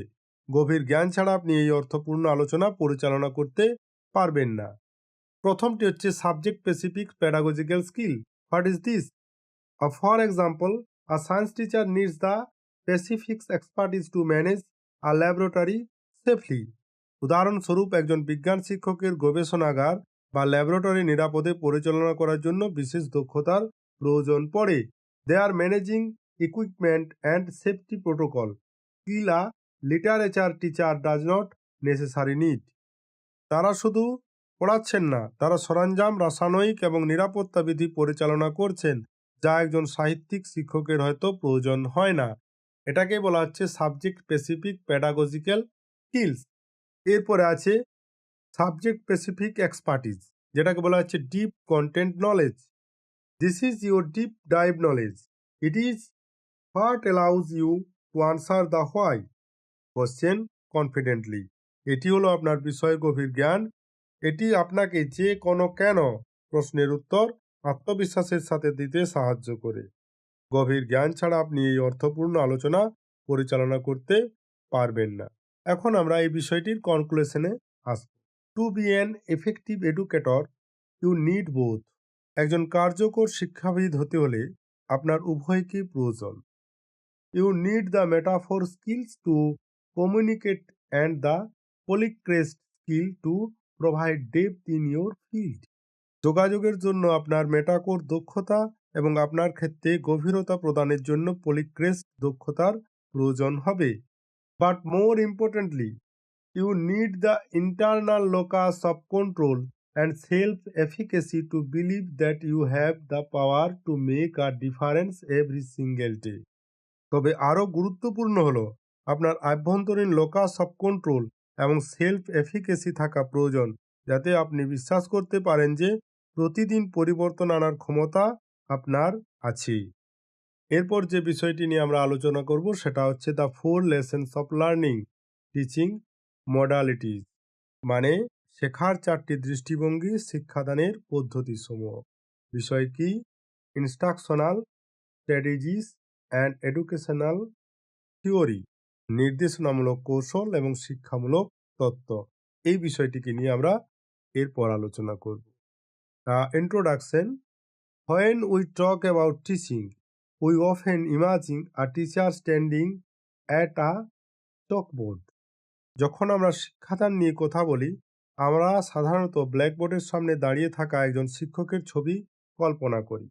A: গভীর জ্ঞান ছাড়া আপনি এই অর্থপূর্ণ আলোচনা পরিচালনা করতে পারবেন না। প্রথমটি হচ্ছে subject specific pedagogical skill. What is this? For example, a science teacher needs the specific expertise to manage a laboratory safely. উদাহরণস্বরূপ, একজন বিজ্ঞান শিক্ষকের গবেষণাগার বা ল্যাবরেটরি নিরাপদে পরিচালনা করার জন্য বিশেষ দক্ষতার প্রয়োজন পড়ে। They are managing equipment and safety protocol skill a literature teacher does not necessary need. তারা শুধু পড়াচ্ছেন না, তারা সরঞ্জাম, রাসায়নিক এবং নিরাপত্তা বিধি পরিচালনা করছেন, যা একজন সাহিত্যিক শিক্ষকের হয়তো প্রয়োজন হয় না। এটাকে বলা হচ্ছে সাবজেক্ট স্পেসিফিক প্যাডাগজিক্যাল স্কিলস। এরপরে আছে সাবজেক্ট স্পেসিফিক এক্সপার্টিস, যেটাকে বলা হচ্ছে deep content knowledge. This is your deep dive knowledge. It is what allows you to answer the why question confidently. এটি হলো আপনার বিষয় গভীর জ্ঞান। এটি আপনাকে যে কোনো কেন প্রশ্নের উত্তর আত্মবিশ্বাসের সাথে দিতে সাহায্য করে। গভীর জ্ঞান ছাড়া আপনি এই অর্থপূর্ণ আলোচনা পরিচালনা করতে পারবেন না। এখন আমরা এই বিষয়টির কনক্লুশনে আসব। To be an effective educator you need both একজন কার্যকর শিক্ষাবিদ হতে হলে আপনার উভয়কেই প্রয়োজন। You need the metaphor skills to communicate and the polycrest skill to provide depth in your field. যোগাযোগের জন্য আপনার মেটাকোর দক্ষতা এবং আপনার ক্ষেত্রে গভীরতা প্রদানের জন্য পলিক্রেস্ট দক্ষতার প্রয়োজন হবে। But more importantly, you need the internal locus of control and self-efficacy to believe that you have the power to make a difference every single day. তবে আরও গুরুত্বপূর্ণ হলো আপনার আভ্যন্তরীণ লোকাস অফ কন্ট্রোল এবং সেলফ এফিকেসি থাকা প্রয়োজন, যাতে আপনি বিশ্বাস করতে পারেন যে প্রতিদিন পরিবর্তন আনার ক্ষমতা আপনার আছে। এরপর যে বিষয়টি নিয়ে আমরা আলোচনা করব সেটা হচ্ছে the 4 lessons of learning teaching modalities, মানে শেখার 4টি দৃষ্টিভঙ্গি, শিক্ষাদানের পদ্ধতিসমূহ। বিষয় কি? Instructional strategies and educational theory, নির্দেশনামূলক কৌশল এবং শিক্ষামূলক তত্ত্ব। এই বিষয়টিকে নিয়ে আমরা এরপর আলোচনা করব। Introduction. When we talk about teaching, we often imagine a teacher standing at a chalkboard. যখন আমরা শিক্ষাদান নিয়ে কথা বলি, আমরা সাধারণত ব্ল্যাকবোর্ডের সামনে দাঁড়িয়ে থাকা একজন শিক্ষকের ছবি কল্পনা করি।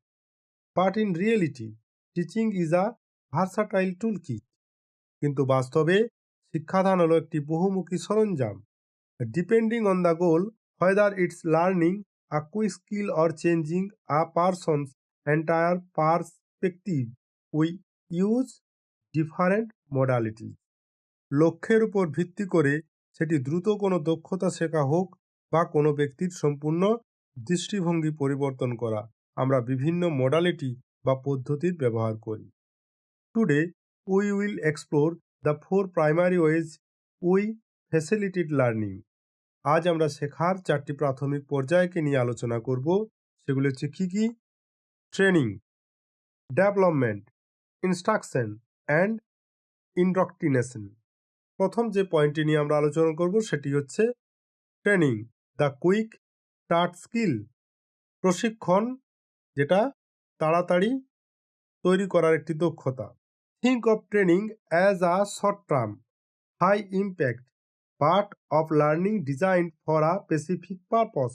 A: But in reality, teaching is a versatile toolkit. কিন্তু বাস্তবে শিক্ষাদান হলো একটি বহুমুখী সরঞ্জাম। Depending on the goal, whether it's learning a quick skill or changing a person's entire perspective, we use different modalities. লক্ষ্যের উপর ভিত্তি করে, সেটি দ্রুত কোনো দক্ষতা শেখা হোক বা কোনো ব্যক্তির সম্পূর্ণ দৃষ্টিভঙ্গি পরিবর্তন করা, আমরা বিভিন্ন মডালিটি বা পদ্ধতির ব্যবহার করি। Today we will explore the 4 primary wedge we facilitate learning. আজ আমরা শেখার 4টি প্রাথমিক পর্যায়কে নিয়ে আলোচনা করব। সেগুলো হচ্ছে কি কি? Training, development, instruction and indoctrination. প্রথম যে পয়েন্টটি নিয়ে আমরা আলোচনা করব সেটি হচ্ছে training, the quick start skill. প্রশিক্ষণ, যেটা তাড়াতাড়ি তৈরি করার একটি দক্ষতা। Think of training as a short term high impact part of learning design for a specific purpose.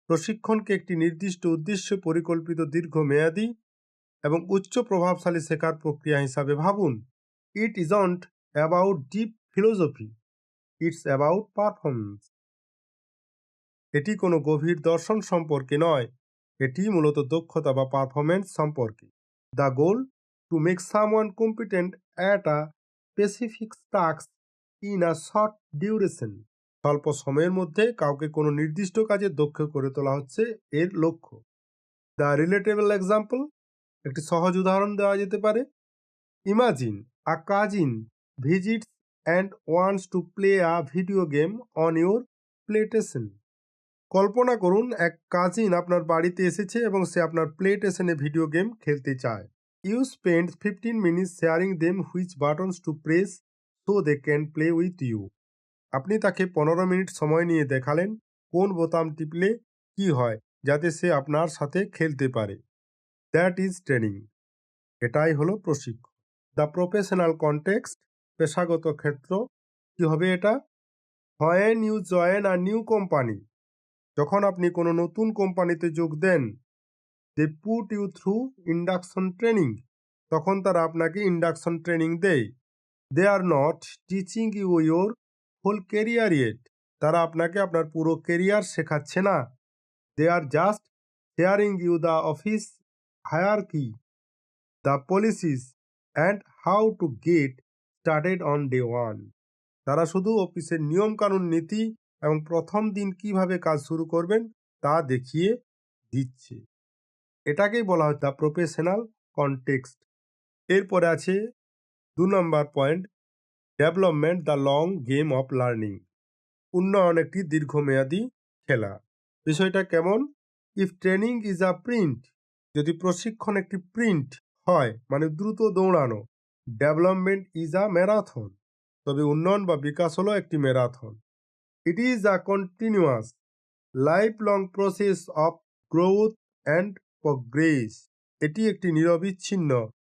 A: প্রশিক্ষণকে একটি নির্দিষ্ট উদ্দেশ্যে পরিকল্পিত দীর্ঘমেয়াদী এবং উচ্চ প্রভাবশালী শেখার প্রক্রিয়া হিসাবে ভাবুন। It isn't about deep philosophy, it's about performance. এটি কোনো গভীর দর্শন সম্পর্কে নয়, এটি মূলত দক্ষতা বা পারফরমেন্স সম্পর্কে। The goal to make someone competent at a specific task in a short duration. স্বল্প সময়ের মধ্যে কাউকে কোনো নির্দিষ্ট কাজে দক্ষ করে তোলা হচ্ছে এর লক্ষ্য। দ্য রিলেটেবল এক্সাম্পল, একটি সহজ উদাহরণ দেওয়া যেতে পারে। Imagine a cousin visits and wants to play a video game on your PlayStation. কল্পনা করুন, এক কাজিন আপনার বাড়িতে এসেছে এবং সে আপনার প্লেস্টেশনে ভিডিও গেম খেলতে চায়। You spend 15 minutes sharing them which buttons to press so they can play with you. আপনি তাকে 15 মিনিট সময় নিয়ে দেখালেন কোন বোতাম টিপলে কি হয়, যাতে সে আপনার সাথে খেলতে পারে। That is training. এটাই হলো প্রশিক্ষণ। দ্য প্রফেশনাল কনটেক্সট, পেশাগত ক্ষেত্র। কি হবে এটা? When you join a new company, যখন আপনি কোনো নতুন কোম্পানিতে যোগ দেন। They put you through induction training, তখন তারা আপনাকে ইন্ডাকশন ট্রেনিং দেয়। They are not teaching you your whole career yet, তারা আপনাকে আপনার পুরো ক্যারিয়ার শেখাচ্ছে না। They are just sharing you the office hierarchy, the policies and how to get started on day one. তারা শুধু অফিসের নিয়মকানুন, নীতি এবং প্রথম দিন কিভাবে কাজ শুরু করবেন তা দেখিয়ে দিচ্ছে। এটাকেই বলা হয় দ্য প্রফেশনাল কনটেক্সট। এরপরে আছে 2 নম্বর point, development, the long game of learning. উন্নয়ন একটি দীর্ঘমেয়াদী খেলা। বিষয়টা কেমন? If training is a sprint, যদি প্রশিক্ষণ একটি প্রিন্ট হয়, মানে দ্রুত দৌড়ানো। ডেভেলপমেন্ট ইজ আ ম্যারাথন, তবে উন্নয়ন বা বিকাশ হলো একটি marathon. It is a continuous life long process of growth and progress. এটি একটি নিরবিচ্ছিন্ন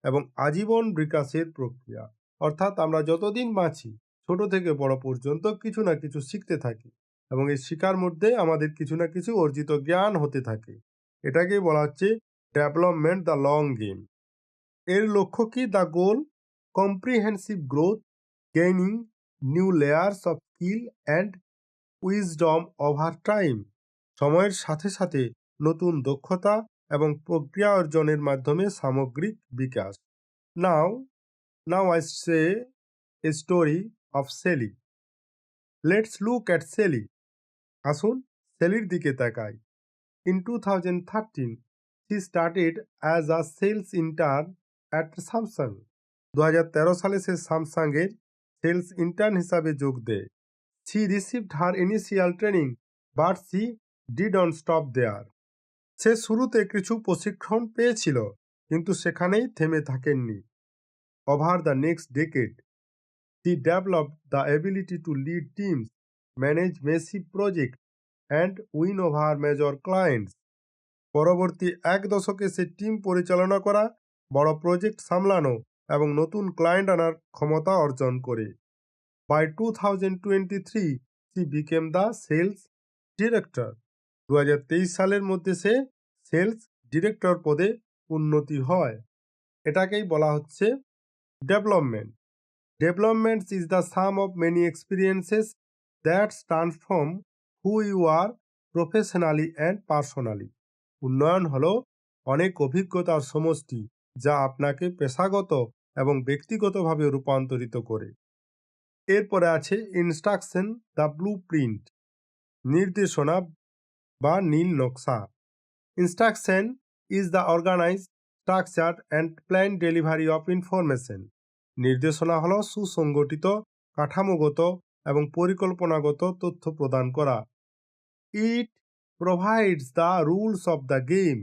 A: এবং আজীবন বিকাশের প্রক্রিয়া। অর্থাৎ আমরা যতদিন বাঁচি ছোট থেকে বড় পর্যন্ত কিছু না কিছু শিখতে থাকি এবং এই শিকার মধ্যে আমাদের কিছু না কিছু অর্জিত জ্ঞান হতে থাকে। এটাকেই বলা হচ্ছে ডেভেলপমেন্ট দ্য লং গেম। এর লক্ষ্য কি? The goal comprehensive growth, gaining new layers of skill and wisdom over time. সময়ের সাথে সাথে নতুন দক্ষতা এবং প্রক্রিয়া অর্জনের মাধ্যমে সামগ্রিক বিকাশ। নাও I say a story of Sally. Let's look at Sally. আসুন সেলির দিকে তাকাই। In 2013, she started as a sales intern at Samsung. 2013 সালে সে স্যামসাংয়ের সেলস ইন্টার্ন হিসাবে যোগ দেয়। She received her initial training, but she didn't stop there. সে শুরুতে কিছু প্রশিক্ষণ পেয়েছিল, কিন্তু সেখানেই থেমে থাকেননি। Over the next decade, she developed the ability to lead teams, manage massive projects, and win over major clients. পরবর্তী এক দশকে সে টিম পরিচালনা করা, বড় প্রজেক্ট সামলানো এবং নতুন ক্লায়েন্ট আনার ক্ষমতা অর্জন করে। By 2023, she became the sales director. 2023 সালের মধ্যে সে সেলস ডিরেক্টর পদে উন্নতি হয়। এটাকেই বলা হচ্ছে development. Development is the sum of many experiences that transform who you are professionally and personally. উন্নয়ন হলো অনেক অভিজ্ঞতার সমষ্টি যা আপনাকে পেশাগত এবং ব্যক্তিগতভাবে রূপান্তরিত করে। এরপরে আছে ইনস্ট্রাকশন দ্য ব্লুপ্রিন্ট, নির্দেশনা বা নীল নকশা। Instruction is the organized, structured and plan delivery of information. নির্দেশনা হলো সুসংগঠিত, কাঠামোগত এবং পরিকল্পনাগত তথ্য প্রদান করা। It provides the rules of the game.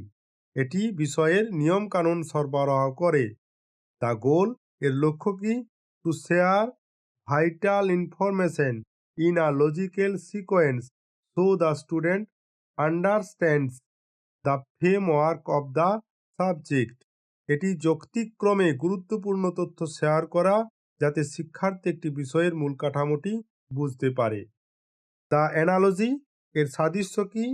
A: এটি বিষয়ের নিয়মকানুন সরবরাহ করে। দ্য গোল, এর লক্ষ্য কি? To share vital information in a logical sequence so the student understands the framework of the subject. এটি যৌক্তিক ক্রমে গুরুত্বপূর্ণ তথ্য শেয়ার করা যাতে শিক্ষার্থী একটি বিষয়ের মূল কাঠামোটি বুঝতে পারে। দ্য অ্যানালজি, এর সাদৃশ্য কি?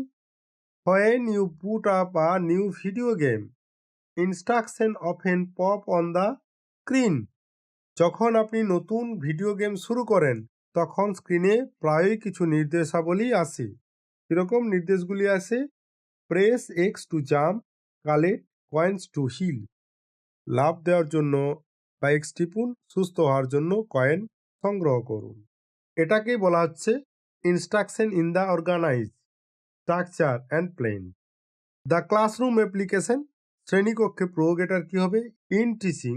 A: When you put up a new video game, instruction often pop on the screen. যখন আপনি নতুন ভিডিও গেম শুরু করেন তখন স্ক্রিনে প্রায়ই কিছু নির্দেশাবলী আসে। এরকম নির্দেশগুলি আসে: press X to jump, collect coins to heal. লাভ দেওয়ার জন্য বা এক্স টিপুন, সুস্থ হওয়ার জন্য কয়েন সংগ্রহ করুন। এটাকেই বলা হচ্ছে instruction in the organise, structure and plan. The classroom application, শ্রেণীকক্ষে প্রয়োগ। এটার কি হবে? In teaching,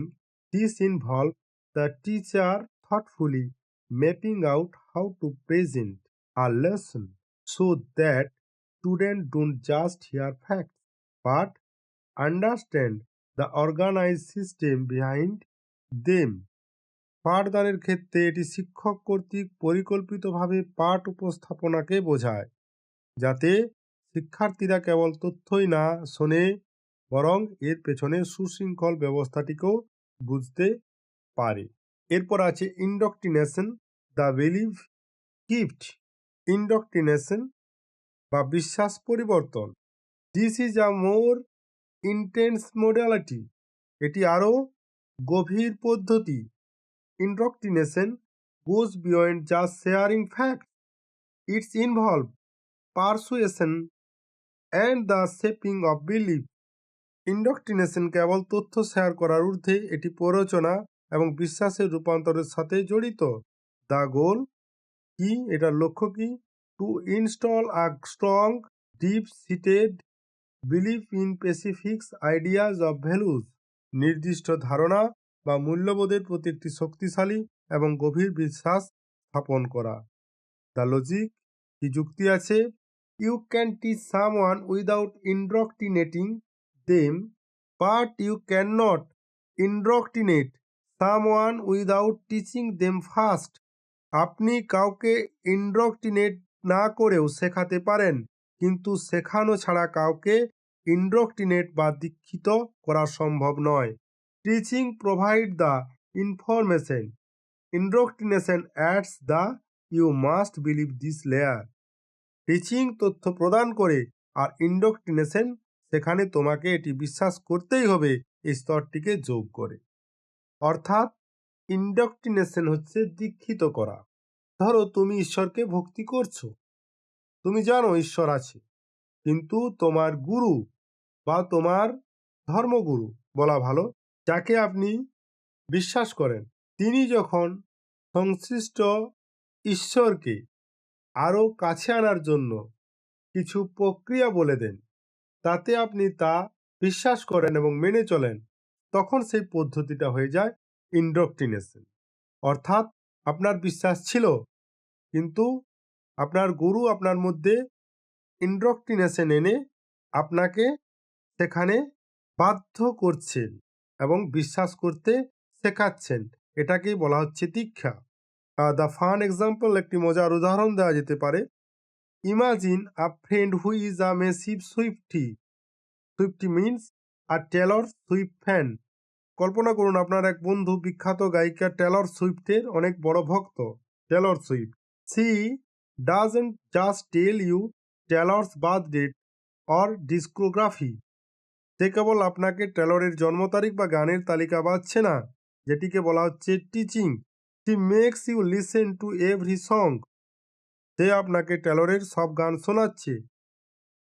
A: this involve the teacher thoughtfully mapping out how to present a lesson so that student don't just hear facts but understand the organise system behind them. পাঠদানের ক্ষেত্রে এটি শিক্ষক কর্তৃক পরিকল্পিতভাবে পাঠ উপস্থাপনাকে বোঝায়, যাতে শিক্ষার্থীরা কেবল তথ্যই না শোনে বরং এর পেছনে সুশৃঙ্খল ব্যবস্থাটিকেও বুঝতে পারে। এরপর আছে ইন্ডক্ট্রিনেশন, দ্য বিলিভ গিফট। ইন্ডক্ট্রিনেশন বা বিশ্বাস পরিবর্তন। This is a more intense modality. এটি আরও গভীর পদ্ধতি। Indoctrination goes beyond just sharing facts. It's involved persuasion and the shaping of belief. Indoctrination কেবল তথ্য শেয়ার করার ঊর্ধ্বে, এটি প্ররোচনা এবং বিশ্বাসের রূপান্তরের সাথে জড়িত। দ্য গোল কি? এটার লক্ষ্য কি? Two install a strong deep seated believe in specific ideas of values. নির্দিষ্ট ধারণা বা মূল্যবোধের প্রতি একটি শক্তিশালী এবং গভীর বিশ্বাস স্থাপন করা। দ্য লজিক, কি যুক্তি আছে? You can teach someone without indoctrinating them, but you can not indoctrinate someone without teaching them first. আপনি কাউকে ইন্ডক্ট্রিনেট না করেও শেখাতে পারেন, কিন্তু শেখানো ছাড়া কাউকে ইন্ডক্ট্রিনেট বা দীক্ষিত করা সম্ভব নয়। Teaching provide the information, indoctrination adds the you must believe this layer. Teaching তথ্য প্রদান করে আর ইন্ডক্ট্রিনেশন সেখানে তোমাকে এটি বিশ্বাস করতেই হবে এই স্তরটিকে যোগ করে। অর্থাৎ ইন্ডক্ট্রিনেশন হচ্ছে দীক্ষিত করা। ধরো তুমি ঈশ্বরকে ভক্তি করছো, তুমি জানো ঈশ্বর আছে, কিন্তু তোমার গুরু বা তোমার ধর্মগুরু বলা ভালো, যাকে আপনি বিশ্বাস করেন, তিনি যখন সংশ্লিষ্ট ঈশ্বরকে আরও কাছে আনার জন্য কিছু প্রক্রিয়া বলে দেন, তাতে আপনি তা বিশ্বাস করেন এবং মেনে চলেন, তখন সেই পদ্ধতিটা হয়ে যায় ইন্ডক্ট্রিনেশন। অর্থাৎ আপনার বিশ্বাস ছিল, কিন্তু আপনার গুরু আপনার মধ্যে ইন্ডক্ট্রিনেশন এনে আপনাকে সেখানে বাধ্য করছেন এবং বিশ্বাস করতে শেখাচ্ছেন। এটাকেই বলা হচ্ছে দীক্ষা। দ্য ফান এক্সাম্পল, একটি মজার উদাহরণ দেওয়া যেতে পারে। Imagine a friend who is a massive Swiftie. Swiftie means a Taylor Swift fan. কল্পনা করুন আপনার এক বন্ধু বিখ্যাত গায়িকা টেলর সুইফটের অনেক বড় ভক্ত। Taylor Swift, she doesn't just tell you Taylor's birth date or discography. সে কেবল আপনাকে টেলরের জন্ম তারিখ বা গানের তালিকা বাজছে না, যেটিকে বলা হচ্ছে teaching. She makes you listen to every song. সে আপনাকে টেলরের সব গান শোনাচ্ছে।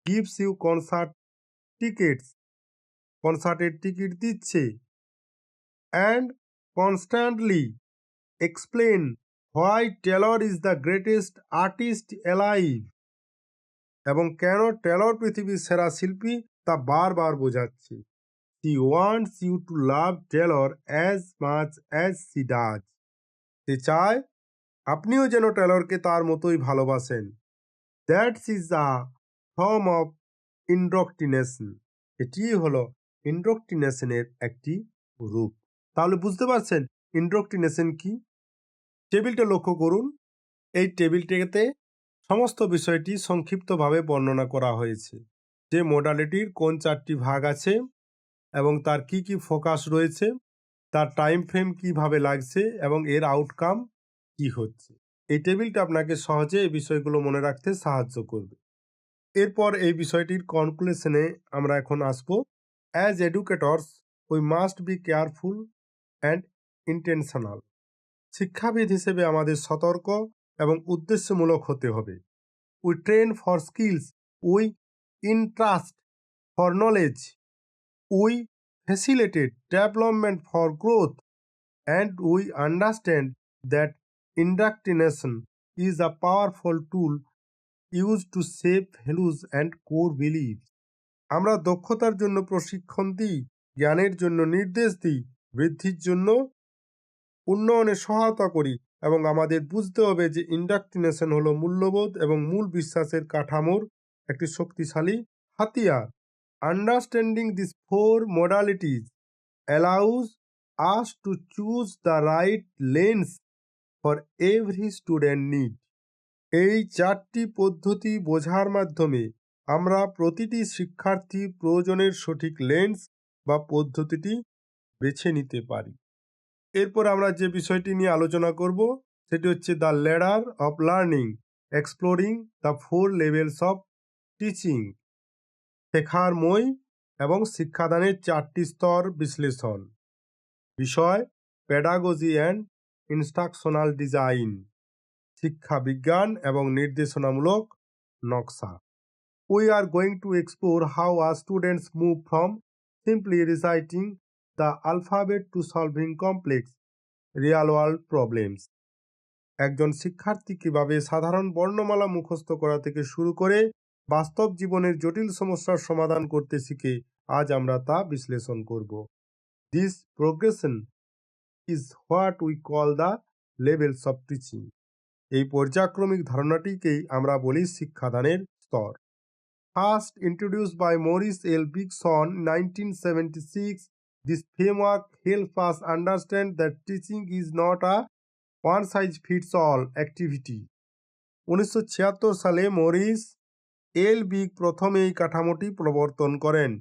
A: গিভস ইউ কনসার্ট টিকিটস, কনসার্টের টিকিট দিচ্ছে। And constantly explain why Taylor is the greatest artist alive. এবং কেন টেলর পৃথিবীর সেরা শিল্পী তা বারবার বোঝাচ্ছে। She wants you to love Taylor as much as she does. সে চায় আপনিও যেন টেলরকে তার মতোই ভালোবাসেন। That is a form of indoctrination. এটি হলো ইন্ডক্ট্রিনেশনের একটি রূপ। তাহলে বুঝতে পারছেন ইন্ডক্ট্রিনেশন কি? টেবিলটা লক্ষ্য করুন। এই টেবিলটিতে সমস্ত বিষয়টি সংক্ষিপ্তভাবে বর্ণনা করা হয়েছে। যে মডালিটির কোন 4টি ভাগ আছে এবং তার কি কি ফোকাস রয়েছে, তার টাইম ফ্রেম কিভাবে লাগছে এবং এর আউটকাম কি হচ্ছে। এই টেবিলটা আপনাকে সহজে এই বিষয়গুলো মনে রাখতে সাহায্য করবে। এরপর এই বিষয়টির কনক্লুশনে আমরা এখন আসব। As educators we must be careful and intentional. শিক্ষাবিদ হিসেবে আমাদের সতর্ক এবং উদ্দেশ্যমূলক হতে হবে। We train for skills, we entrust for knowledge, we facilitate development for growth, and we understand that indoctrination is a powerful tool used to shape values and core beliefs. আমরা দক্ষতার জন্য প্রশিক্ষণ দিই, জ্ঞানের জন্য নির্দেশ দিই, বৃদ্ধির জন্য উন্নয়নে সহায়তা করি এবং আমাদের বুঝতে হবে যে ইন্ডক্ট্রিনেশন হলো মূল্যবোধ এবং মূল বিশ্বাসের কাঠামোর একটি শক্তিশালী হাতিয়ার। Understanding these 4 modalities allows us to choose the right lens for every student need. এই 4টি পদ্ধতি বোঝার মাধ্যমে আমরা প্রতিটি শিক্ষার্থীর প্রয়োজনের সঠিক লেন্স বা পদ্ধতিটি বেছে নিতে পারি। এরপর আমরা যে বিষয়টি নিয়ে আলোচনা করব সেটি হচ্ছে the ladder of learning, exploring the 4 levels of teaching. শেখার মই এবং শিক্ষাদানের 4টি স্তর বিশ্লেষণ। বিষয় পেডাগজি অ্যান্ড ইনস্ট্রাকশনাল ডিজাইন, শিক্ষা বিজ্ঞান এবং নির্দেশনামূলক নকশা। We are going to explore how are students move from simply reciting the alphabet to solving complex real world problems. একজন শিক্ষার্থী কিভাবে সাধারণ বর্ণমালা মুখস্থ করা থেকে শুরু করে বাস্তব জীবনের জটিল সমস্যার সমাধান করতে শিখে, আজ আমরা তা বিশ্লেষণ করব। This progression is what we call the levels of teaching. এই পর্যায়ক্রমিক ধারণাটিকেই আমরা বলি শিক্ষাদানের স্তর। First introduced by Maurice L. Bigson in 1976, this framework helps us understand that teaching is not a one-size-fits-all activity. 1976 সালে মরিস এল বিগ প্রথম এই কাঠামোটি প্রবর্তন করেন।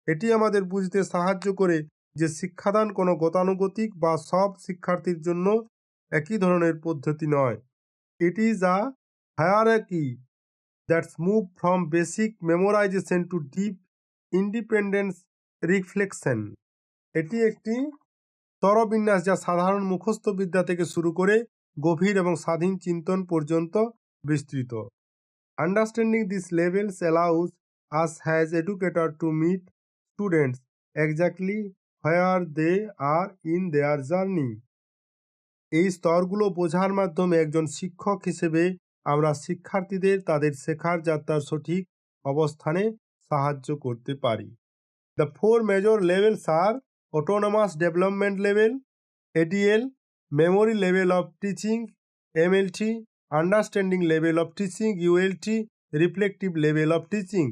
A: এটি আমাদের বুঝতে সাহায্য করে যে শিক্ষাদান কোনো গতানুগতিক বা সব শিক্ষার্থীর জন্য একই ধরনের পদ্ধতি নয়। It is a hierarchy that's move from basic memorization to deep independence reflection. এটি একটি স্তরবিন্যাস যা সাধারণ মুখস্থ বিদ্যা থেকে শুরু করে গভীর এবং স্বাধীন চিন্তন পর্যন্ত বিস্তৃত। Understanding these levels allows us as educators to meet students exactly where they are in their journey. এই স্তরগুলো বোঝার মাধ্যমে একজন শিক্ষক হিসেবে আমরা শিক্ষার্থীদের তাদের শেখার যাত্রার সঠিক অবস্থানে সাহায্য করতে পারি। The four major levels are autonomous development level, ADL, memory level of teaching, MLT, understanding level of teaching, ULT, reflective level of teaching,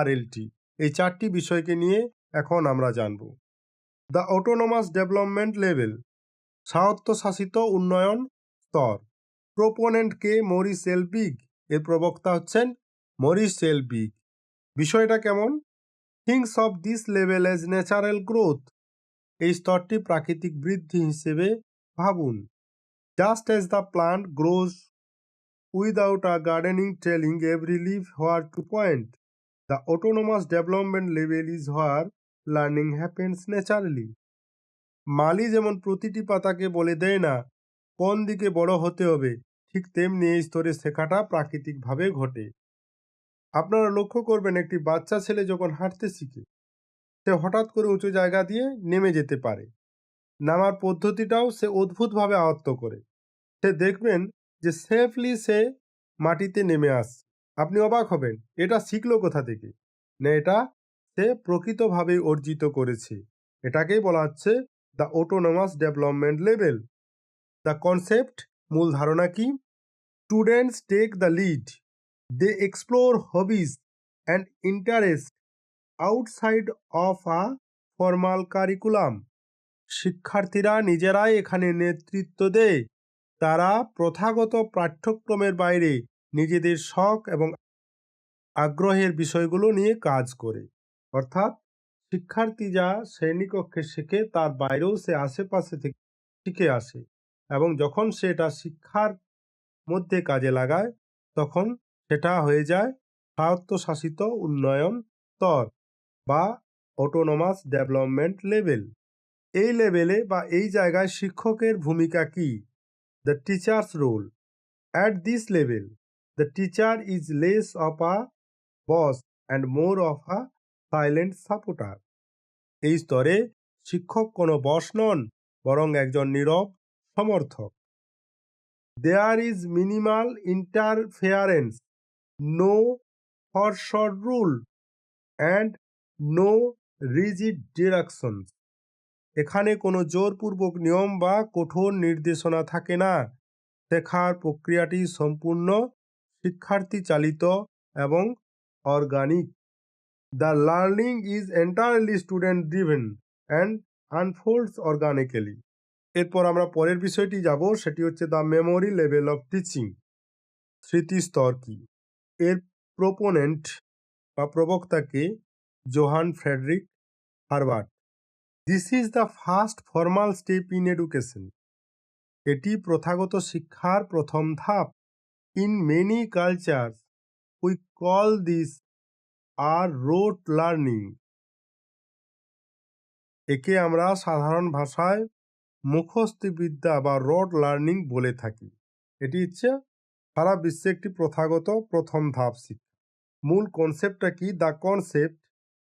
A: RLT। এই চারটি বিষয়কে নিয়ে এখন আমরা জানব। The autonomous development level, স্বায়ত্তশাসিত উন্নয়ন স্তর। প্রোপোনেন্ট কে মরিস এল বিগ, এর প্রবক্তা হচ্ছেন মরিস এল বিগ। বিষয়টা কেমন? Things of this level as natural growth, এই স্তরটি প্রাকৃতিক বৃদ্ধি হিসেবে ভাবুন। Just as the plant grows without a gardening telling every leaf where to point, the autonomous development level is where learning happens naturally. মালি যেমন প্রতিটি পাতাকে বলে দেয় না কোন দিকে বড় হতে হবে, ঠিক তেমনি এই স্তরে শেখাটা প্রাকৃতিকভাবে ঘটে। আপনারা লক্ষ্য করবেন একটি বাচ্চা ছেলে যখন হাঁটতে শিখে সে হঠাৎ করে উঁচু জায়গা দিয়ে নেমে যেতে পারে। নামার পদ্ধতিটাও সে অদ্ভুতভাবে আয়ত্ত করে। সে দেখবেন যে সেফলি সে মাটিতে নেমে আসছে। আপনি অবাক হবেন, এটা শিখলো কোথা থেকে? না, এটা সে প্রকৃতভাবে অর্জিত করেছে। এটাকেই বলা হচ্ছে the autonomous development level. The concept, মূল ধারণা কি? Students take the lead, they explore hobbies and interest outside of a formal curriculum. শিক্ষার্থীরা নিজেরাই এখানে নেতৃত্ব দেয়। তারা প্রথাগত পাঠ্যক্রমের বাইরে নিজেদের শখ এবং আগ্রহের বিষয়গুলো নিয়ে কাজ করে। অর্থাৎ শিক্ষার্থী যা শ্রেণীকক্ষে শেখে তার বাইরেও সে আশেপাশে থেকে শিখে আসে, এবং যখন সেটা শিক্ষার মধ্যে কাজে লাগায় তখন সেটা হয়ে যায় স্বায়ত্তশাসিত উন্নয়ন স্তর বা অটোনোমাস ডেভেলপমেন্ট লেভেল। এই লেভেলে বা এই জায়গায় শিক্ষকের ভূমিকা কি? The teachers role. At this level the teacher is less of a boss and more of a silent supporter. এই স্তরে শিক্ষক কোনো বস নন, বরং একজন নীরব সমর্থক। There is minimal interference, no forceful rule and no rigid directions. এখানে কোনো জোরপূর্বক নিয়ম বা কঠোর নির্দেশনা থাকে না। শেখার প্রক্রিয়াটি সম্পূর্ণ শিক্ষার্থী চালিত এবং organic. The learning is entirely student driven and unfolds organically. এরপর আমরা পরের বিষয়টি যাব, সেটি হচ্ছে the memory level of teaching, স্মৃতি স্তর কি? এর প্রোপোনেন্ট বা প্রবক্তাকে Johann Friedrich Herbart. This is the first formal step in education. এটি প্রথাগত শিক্ষার প্রথম ধাপ। In many culture we call this are rote learning. একে আমরা সাধারণ ভাষায় মুখস্থবিদ্যা বা রোট লার্নিং বলে থাকি। এটি হচ্ছে সারা বিশ্বে একটি প্রথাগত প্রথম ধাপ শিক্ষা। মূল কনসেপ্টটা কি? The concept,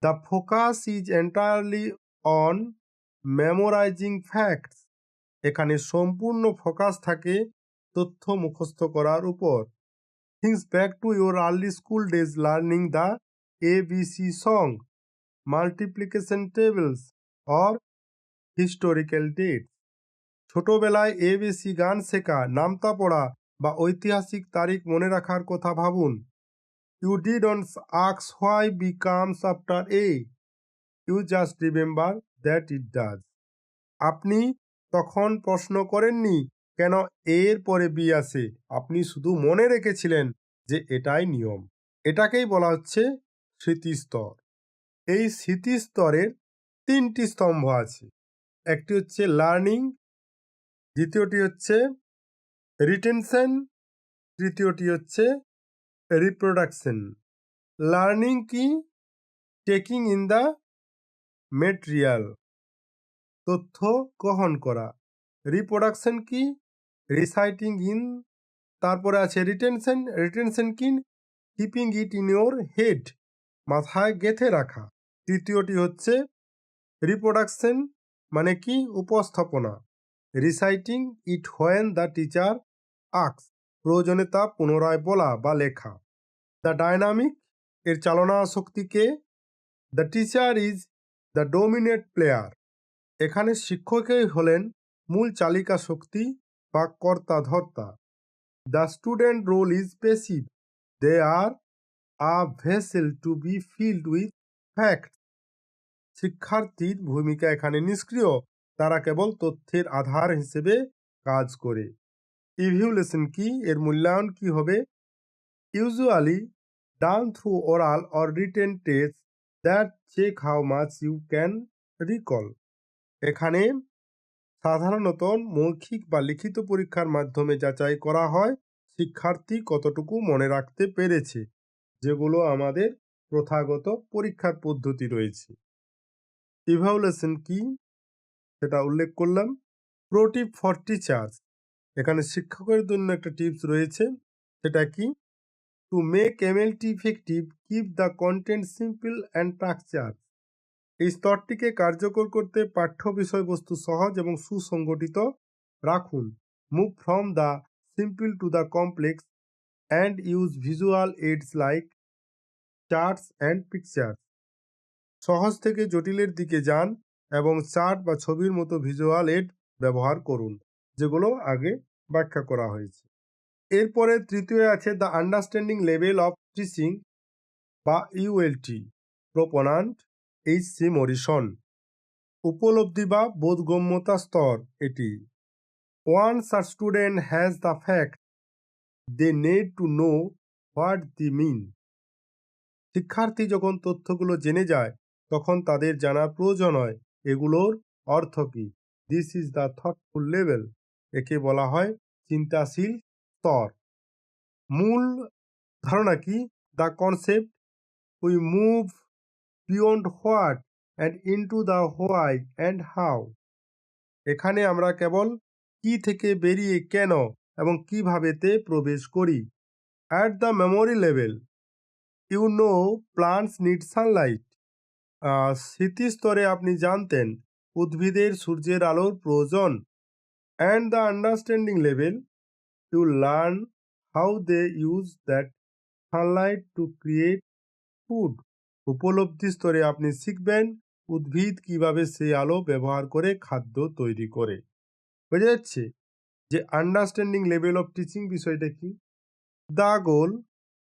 A: the focus is entirely on memorising facts. এখানে সম্পূর্ণ ফোকাস থাকে তথ্য মুখস্থ করার উপর। Things back to your early school days learning the ABC song, multiplication tables or historical dates. ছোটবেলায় ABC গান শেখা, নামতা পড়া বা ঐতিহাসিক তারিখ মনে রাখার কথা ভাবুন। You didn't ask why B comes after A, you just remember that it does. আপনি তখন প্রশ্ন করেননি কেন এর পরে বি আসে, আপনি শুধু মনে রেখেছিলেন যে এটাই নিয়ম। এটাকেই বলা হচ্ছে স্মৃতিস্তর। এই স্মৃতিস্তরের ৩টি স্তম্ভ আছে। একটি হচ্ছে লার্নিং, দ্বিতীয়টি হচ্ছে রিটেনশন, তৃতীয়টি হচ্ছে রিপ্রোডাকশন। লার্নিং কি? টেকিং ইন দ্য মেটেরিয়াল, তথ্য গ্রহণ করা। রিপ্রোডাকশন কি? Reciting in. তারপরে আছে রিটেনশন। রিটেনশন কি? Keeping it in your head, মাথায় গেঁথে রাখা। তৃতীয়টি হচ্ছে রিপ্রোডাকশন, মানে কি? উপস্থাপনা। Reciting it when the teacher asks, প্রয়োজনে তা পুনরায় বলা বা লেখা। দ্য ডায়নামিক, এর চালনা শক্তিকে। The teacher is the dominate player, এখানে শিক্ষকই হলেন মূল চালিকা শক্তি বা কর্তা ধর্তা। The student role is passive, they are a vessel to be filled with fact. শিক্ষার্থীর ভূমিকা এখানে নিষ্ক্রিয়, তারা কেবল তথ্যের আধার হিসেবে কাজ করে। ইভ্যালুয়েশন কি? এর মূল্যায়ন কি হবে? Usually done through oral or written test that check how much you can recall. এখানে সাধারণত মৌখিক বা লিখিত পরীক্ষার মাধ্যমে যাচাই করা হয় শিক্ষার্থী কতটুকু মনে রাখতে পেরেছে, যেগুলো আমাদের প্রথাগত পরীক্ষার পদ্ধতি রয়েছে। ইভ্যালুয়েশন কি সেটা উল্লেখ করলাম। প্রো টিপ ফর টিচার্স, এখানে শিক্ষকের জন্য একটা টিপস রয়েছে, সেটা কি? To make MLT effective, keep the content simple and structure. এই স্তরটিকে কার্যকর করতে পাঠ্য বিষয়বস্তু সহজ এবং সুসংগঠিত রাখুন। Move from the simple to the complex and use visual AIDS like charts and picture. সহজ থেকে জটিলের দিকে যান এবং চার্ট বা ছবির মতো ভিজুয়াল এইড ব্যবহার করুন, যেগুলো আগে ব্যাখ্যা করা হয়েছে। এরপরে তৃতীয় আছে the understanding level of teaching বা ইউএলটি, প্রোপোনান্ট এইচ.সি. মরিসন। উপলব্ধি বা বোধগম্যতা স্তর এটি। Once a student has the fact, they need to know what they mean. শিক্ষার্থী যখন তথ্যগুলো জেনে যায় তখন তাদের জানার প্রয়োজন হয় এগুলোর অর্থ কি। This is the thoughtful level, একে বলা হয় চিন্তাশীল স্তর। মূল ধারণা কি? The concept we move beyond what and into the why and how. এখানে আমরা কেবল কি থেকে বেরিয়ে কেন এবং কিভাবেতে প্রবেশ করি। At the memory level, you know plants need sunlight. স্মৃতিস্তরে আপনি জানতেন উদ্ভিদের সূর্যের আলোর প্রয়োজন। And the understanding level, you learn how they use that sunlight to create food. উপলব্ধি স্তরে আপনি শিখবেন উদ্ভিদ কিভাবে সেই আলো ব্যবহার করে খাদ্য তৈরি করে। বোঝা যাচ্ছে যে আন্ডারস্ট্যান্ডিং লেভেল অফ টিচিং বিষয়টা কি? দ্য গোল,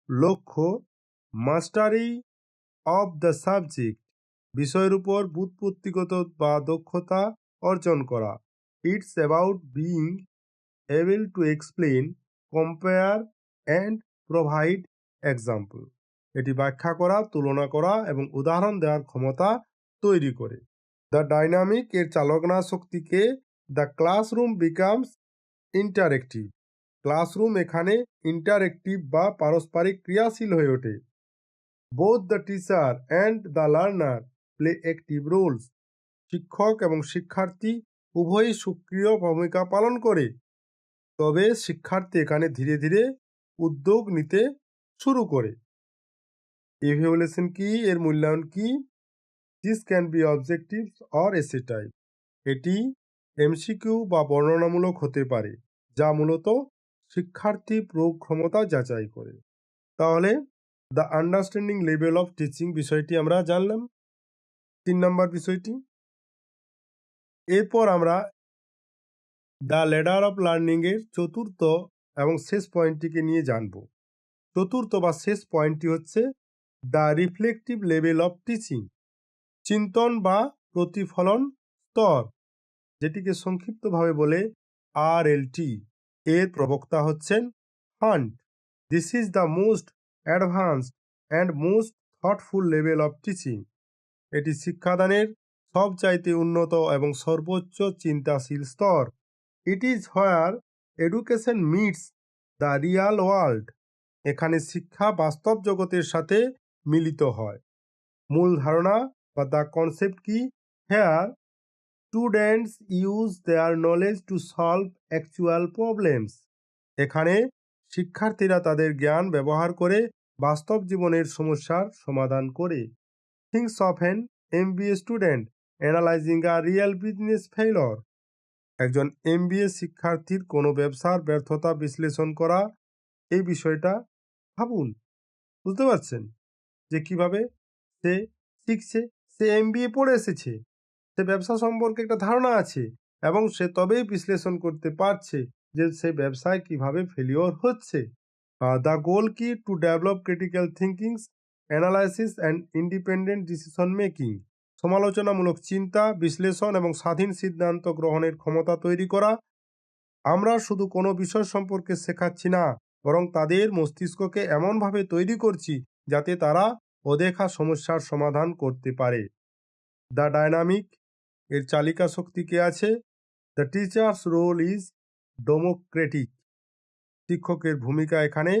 A: লক্ষ্য, মাস্টারি অফ দ্য সাবজেক্ট, বিষয়ের উপর ব্যুৎপত্তিগত বা দক্ষতা অর্জন করা। It's about being able to explain, compare and provide example. এটি ব্যাখ্যা করা, তুলনা করা এবং উদাহরণ দেওয়ার ক্ষমতা তৈরি করে। দ্য ডাইনামিক, এর চালনা শক্তিকে। The classroom becomes interactive, classroom এখানে ইন্টারেক্টিভ বা পারস্পরিক ক্রিয়াশীল হয়ে ওঠে। Both the teacher and the learner play active roles, শিক্ষক এবং শিক্ষার্থী উভয়ই সক্রিয় ভূমিকা পালন করে। তবে শিক্ষার্থী এখানে ধীরে ধীরে উদ্যোগ নিতে শুরু করে। ইভ্যালুয়েশন কি? এর মূল্যায়ন কি? This can be objective or এসে টাইপ। এটি এমসিকিউ বা বর্ণনামূলক হতে পারে, যা মূলত শিক্ষার্থী প্রয়োগ ক্ষমতা যাচাই করে। তাহলে the understanding level of teaching বিষয়টি আমরা জানলাম, ৩ নম্বর বিষয়টি। এরপর আমরা দ্য ল্যাডার অফ লার্নিং এর চতুর্থ এবং শেষ পয়েন্টটিকে নিয়ে জানব। চতুর্থ বা শেষ পয়েন্টটি হচ্ছে the reflective level of teaching, চিন্তন বা প্রতিফলন স্তর, যেটিকে সংক্ষিপ্তভাবে বলে RLT। এর প্রবক্তা হচ্ছেন hunt. This is the most advanced and most thoughtful level of teaching. এটি শিক্ষাদানের সবচাইতে উন্নত এবং সর্বোচ্চ চিন্তাশীল স্তর। It is where education meets the Real world. এখানে শিক্ষা বাস্তব জগতের সাথে মিলিত হয়। মূল ধারণা বা দ্য কনসেপ্ট কি? Here students use their knowledge to solve actual problems. এখানে শিক্ষার্থীরা তাদের জ্ঞান ব্যবহার করে বাস্তব জীবনের সমস্যার সমাধান করে। Things of N MBA student analysing a real business failure. একজন এমবিএ শিক্ষার্থীর কোনো ব্যবসার ব্যর্থতা বিশ্লেষণ করা, এই বিষয়টা ভাবুন। বুঝতে পারছেন যে কিভাবে সে শিখছে? সে এমবিএ পড়ে এসেছে, সে ব্যবসা সম্পর্কে একটা ধারণা আছে এবং সে তবেই বিশ্লেষণ করতে পারছে যে সে ব্যবসায় কিভাবে ফেলিওর হচ্ছে। দ্য গোল কি? To develop critical thinking, analysis and independent decision making. সমালোচনামূলক চিন্তা, বিশ্লেষণ এবং স্বাধীন সিদ্ধান্ত গ্রহণের ক্ষমতা তৈরি করা। আমরা শুধু কোনো বিষয় সম্পর্কে শেখাচ্ছি না, বরং তাদের মস্তিষ্ককে এমনভাবে তৈরি করছি যাতে তারা অদেখা সমস্যার সমাধান করতে পারে। দ্য ডায়নামিক, এর চালিকা শক্তি কে আছে? The teachers role is democratic. শিক্ষকের ভূমিকা এখানে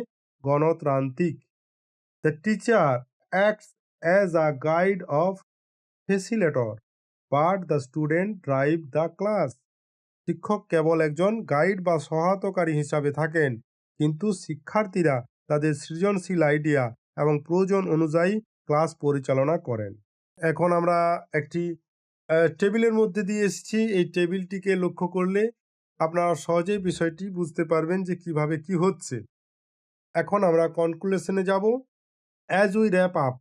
A: গণতান্ত্রিক। The teacher acts as a guide of facilitator, but the student drive the class. শিক্ষক কেবল একজন গাইড বা সহায়তাকারী হিসাবে থাকেন, কিন্তু শিক্ষার্থীরা তাদের সৃজনশীল আইডিয়া এবং প্রয়োজন অনুযায়ী ক্লাস পরিচালনা করেন। এখন আমরা একটি টেবিলের মধ্যে দিয়ে এসেছি। এই টেবিলটিকে লক্ষ্য করলে আপনারা সহজেই বিষয়টি বুঝতে পারবেন যে কিভাবে কি হচ্ছে। এখন আমরা কনক্লুশনে যাব। As we wrap up,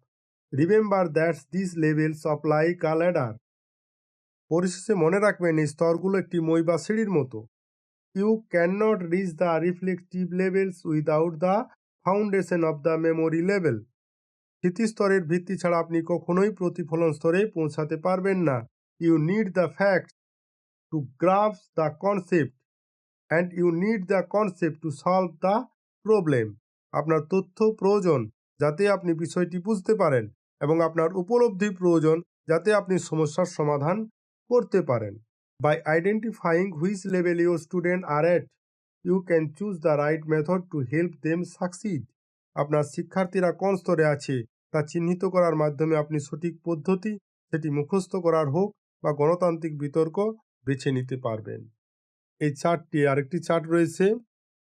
A: remember that's this levels of like a ladder. পরিশেষে মনে রাখবেন এই স্তরগুলো একটি মই বা সিঁড়ির মতো। You can not reach the reflective levels without the foundation of the memory level. স্মৃতিস্তরের ভিত্তি ছাড়া আপনি কখনোই প্রতিফলন স্তরে পৌঁছাতে পারবেন না। You need the facts to grasp the concept and you need the concept to solve the problem. আপনার তথ্য প্রয়োজন যাতে আপনি বিষয়টি বুঝতে পারেন, এবং আপনার উপলব্ধি প্রয়োজন যাতে আপনি সমস্যার সমাধান করতে পারেন। By identifying which level your student are at, you can choose the right method to help them succeed. আপনার শিক্ষার্থীরা কোন স্তরে আছে তা চিহ্নিত করার মাধ্যমে আপনি সঠিক পদ্ধতি, সেটি মুখস্থ করার হোক বা গণতান্ত্রিক বিতর্ক, বেছে নিতে পারবেন। এই চার্টটি, আরেকটি চার্ট রয়েছে,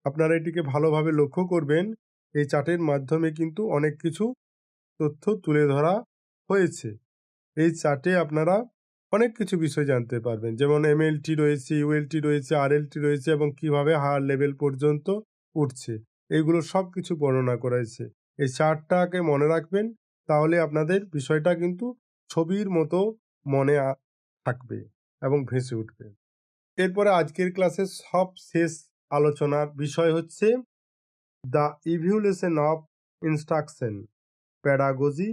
A: আপনারা এটিকে ভালোভাবে লক্ষ্য করবেন। এই চার্টের মাধ্যমে কিন্তু অনেক কিছু তথ্য তুলে ধরা হয়েছে। এই চার্টে আপনারা অনেক কিছু বিষয় জানতে পারবেন, যেমন এমএলটি রয়েছে, ইউএলটি রয়েছে, আরএলটি রয়েছে এবং কিভাবে হায়ার লেভেল পর্যন্ত উঠছে, এগুলো সব কিছু বর্ণনা করা হয়েছে। এই চার্টটাকে মনে রাখবেন, তাহলে আপনাদের বিষয়টা কিন্তু ছবির মতো মনে থাকবে এবং ভেসে উঠবে। এরপরে আজকের ক্লাসের সব শেষ আলোচনার বিষয় হচ্ছে the evolution of instruction, pedagogy,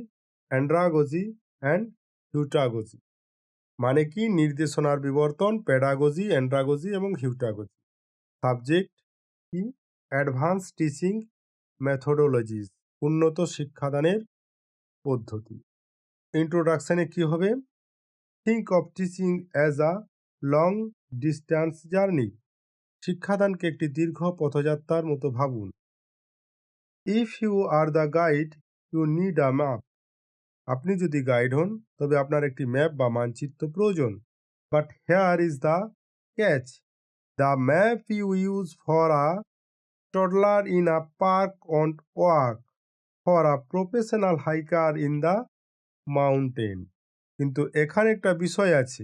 A: andragogy and heutagogy. মানে কি? নির্দেশনার বিবর্তন, প্যাডাগজি, অ্যান্ড্রাগজি এবং হিউটাগজি। সাবজেক্ট কি? অ্যাডভান্স টিচিং মেথোডোলজিস, উন্নত শিক্ষাদানের পদ্ধতি। ইন্ট্রোডাকশনে কি হবে? Think of teaching as a long distance journey. শিক্ষাদানকে একটি দীর্ঘ পথযাত্রার মতো ভাবুন। If you are the guide, you need a map. আপনি যদি গাইড হন, তবে আপনার একটি ম্যাপ বা মানচিত্র প্রয়োজন। But here is the catch, the map you use for a toddler in a park on walk, for a professional hiker in the mountain. কিন্তু এখানে একটা বিষয় আছে।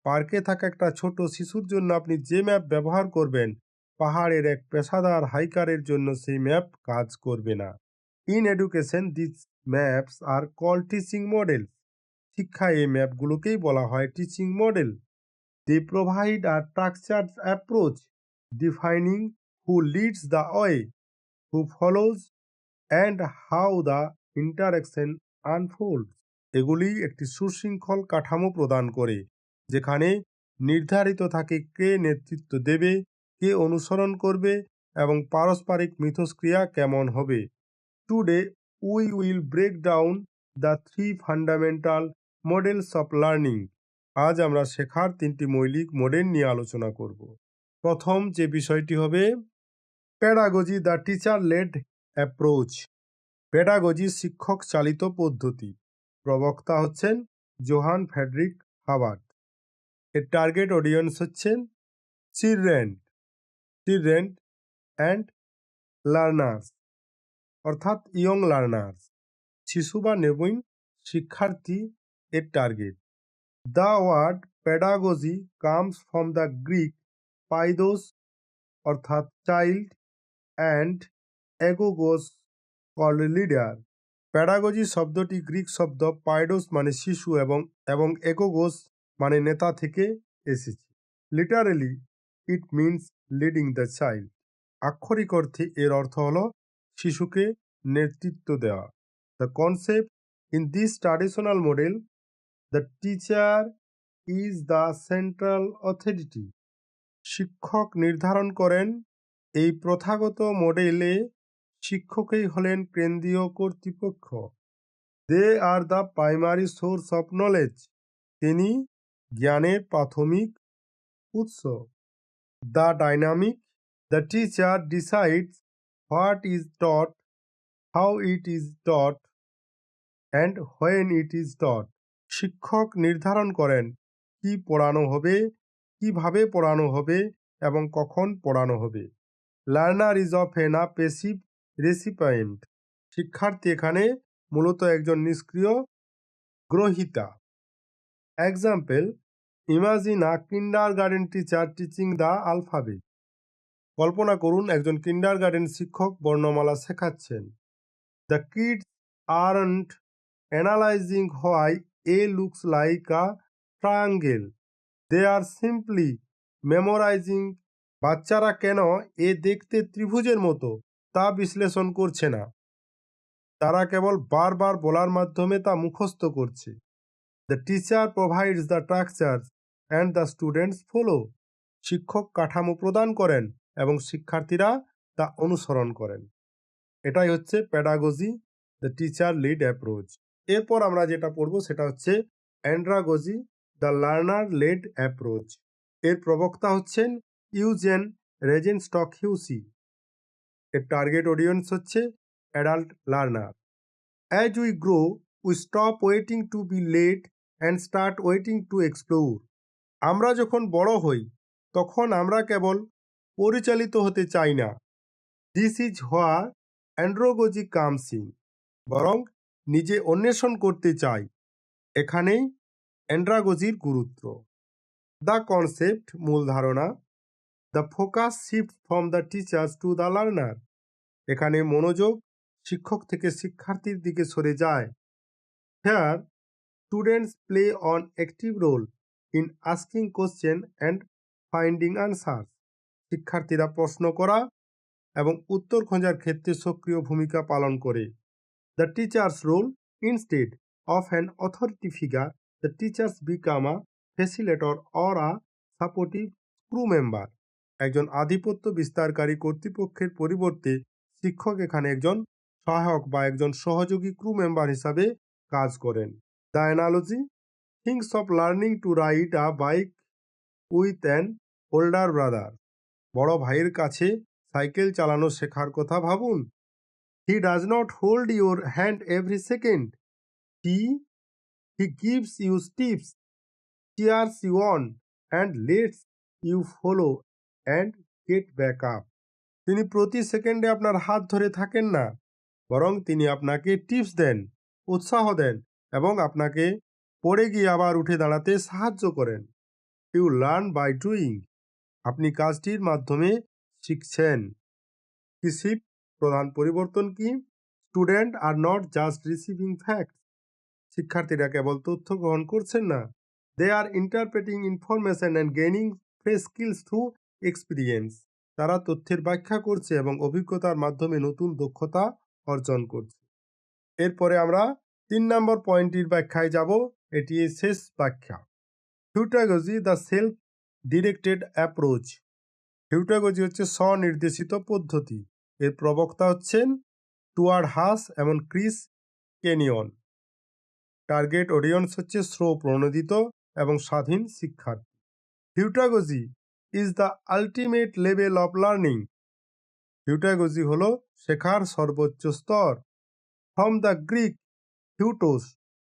A: পার্কে থাকা একটা ছোট শিশুর জন্য আপনি যে ম্যাপ ব্যবহার করবেন, পাহাড়ের এক পেশাদার হাইকারের জন্য সেই ম্যাপ কাজ করবে না। In education this maps are call teaching model. শিক্ষায় এই ম্যাপগুলোকেই বলা হয় teaching model. They provide a structured approach, defining who leads the way, who follows and how the interaction unfolds. এগুলি একটি সুশৃঙ্খল কাঠামো প্রদান করে, যেখানে নির্ধারিত থাকে কে নেতৃত্ব দেবে, কে অনুসরণ করবে এবং পারস্পরিক মিথস্ক্রিয়া কেমন হবে। Today we will break down the three fundamental models of learning. আজ আমরা শেখার তিনটি মৌলিক মডেল নিয়ে আলোচনা করব। প্রথম যে বিষয়টি হবে pedagogy, the teacher led approach. Pedagogy শিক্ষক চালিত পদ্ধতি। প্রবক্তা হচ্ছেন জোহান ফ্রেডরিক হাবার্ট। এর টার্গেট অডিয়েন্স হচ্ছেন চিলড্রেন অ্যান্ড লার্নার্স, অর্থাৎ ইয়ং লার্নার্স, শিশু বা নবীন শিক্ষার্থী এর target. The word pedagogy comes from the Greek paidos অর্থাৎ child and agogos called leader. Pedagogy শব্দটি গ্রিক শব্দ পাইডোস মানে শিশু এবং এগোগোস মানে নেতা থেকে এসেছে। Literally it means leading the child. আক্ষরিক অর্থে এর অর্থ হল শিশুকে নেতৃত্ব দেওয়া। The concept in this traditional model, the teacher is the central authority. শিক্ষক নির্ধারণ করেন। এই প্রথাগত মডেলে শিক্ষকই হলেন কেন্দ্রীয় কর্তৃপক্ষ। They are the primary source of knowledge. তিনি জ্ঞানের প্রাথমিক উৎস। The dynamic, the teacher decides what is taught, how it is taught and when it is taught. শিক্ষক নির্ধারণ করেন কি পড়ানো হবে, কিভাবে পড়ানো হবে এবং কখন পড়ানো হবে। Learner is often a passive recipient. শিক্ষার্থী এখানে মূলত একজন নিষ্ক্রিয় গ্রহীতা। Example, imagine a kindergarten teacher teaching the alphabet. কল্পনা করুন একজন কিন্ডারগার্টেন শিক্ষক বর্ণমালা শেখাচ্ছেন। The kids aren't analysing why A looks like a triangle, they are simply memorising. বাচ্চারা কেন এ দেখতে ত্রিভুজের মতো তা বিশ্লেষণ করছে না, তারা কেবল বারবার বলার মাধ্যমে তা মুখস্থ করছে। The teacher provides the structure and the students follow. শিক্ষক কাঠামো প্রদান করেন এবং শিক্ষার্থীরা তা অনুসরণ করেন। এটাই হচ্ছে pedagogy, the teacher lead approach. এরপর আমরা যেটা পড়ব সেটা হচ্ছে andragogy, the learner led approach. এর প্রবক্তা হচ্ছেন ইউজেন রেজেনস্টক হিউসি। এর টার্গেট অডিয়েন্স হচ্ছে adult learner. As we grow we stop waiting to be led and start waiting to explore. আমরা যখন বড় হই তখন আমরা কেবল পরিচালিত হতে চাই না। This is where andragogy comes in. বরং নিজে অন্বেষণ করতে চাই। এখানেই অ্যান্ড্রাগজির গুরুত্ব। দ্য কনসেপ্ট, মূল ধারণা। The focus shift from the teachers to the learner. এখানে মনোযোগ শিক্ষক থেকে শিক্ষার্থীর দিকে সরে যায়। Here students play on active role in asking question and finding answer. শিক্ষার্থীরা প্রশ্ন করা এবং উত্তর খোঁজার ক্ষেত্রে সক্রিয় ভূমিকা পালন করে। The teachers role, instead of an authority figure, the teachers become a facilitator or a supportive crew member. একজন আধিপত্য বিস্তারকারী কর্তৃপক্ষের পরিবর্তে শিক্ষক এখানে একজন সহায়ক বা একজন সহযোগী ক্রু মেম্বার হিসাবে কাজ করেন। The analogy, things of learning to ride a bike with an older brother. বড় ভাইয়ের কাছে সাইকেল চালানো শেখার কথা ভাবুন। He does not hold your hand every second, he gives you tips, cheers you on and lets you follow and get back up. তিনি প্রতি সেকেন্ডে আপনার হাত ধরে থাকেন না, বরং তিনি আপনাকে টিপস দেন, উৎসাহ দেন এবং আপনাকে পড়ে গিয়ে আবার উঠে দাঁড়াতে সাহায্য করেন। You learn by doing. আপনি কাজটির মাধ্যমে শিখছেন। কি শিফট, প্রধান পরিবর্তন কি? Student are not just receiving fact. শিক্ষার্থীরা কেবল তথ্য গ্রহণ করছেন না, they are interpreting information and gaining fresh skills through experience. তারা তথ্যের ব্যাখ্যা করছে এবং অভিজ্ঞতার মাধ্যমে নতুন দক্ষতা অর্জন করছে। এরপরে আমরা 3 নম্বর পয়েন্টটির ব্যাখ্যায় যাব। এটি শেষ ব্যাখ্যা। হিউটাগজি, দ্য সেলফ ডিরেক্টেড অ্যাপ্রোচ। হিউটাগজি হচ্ছে স্বনির্দেশিত পদ্ধতি। এর প্রবক্তা হচ্ছেন স্টুয়ার্ট হাস এবং ক্রিস কেনিয়ন। টার্গেট অডিয়েন্স হচ্ছে প্রণোদিত এবং স্বাধীন শিক্ষার্থী। Heutagogy is the ultimate level of learning. Heutagogy হলো শেখার সর্বোচ্চ স্তর। From the Greek heutos,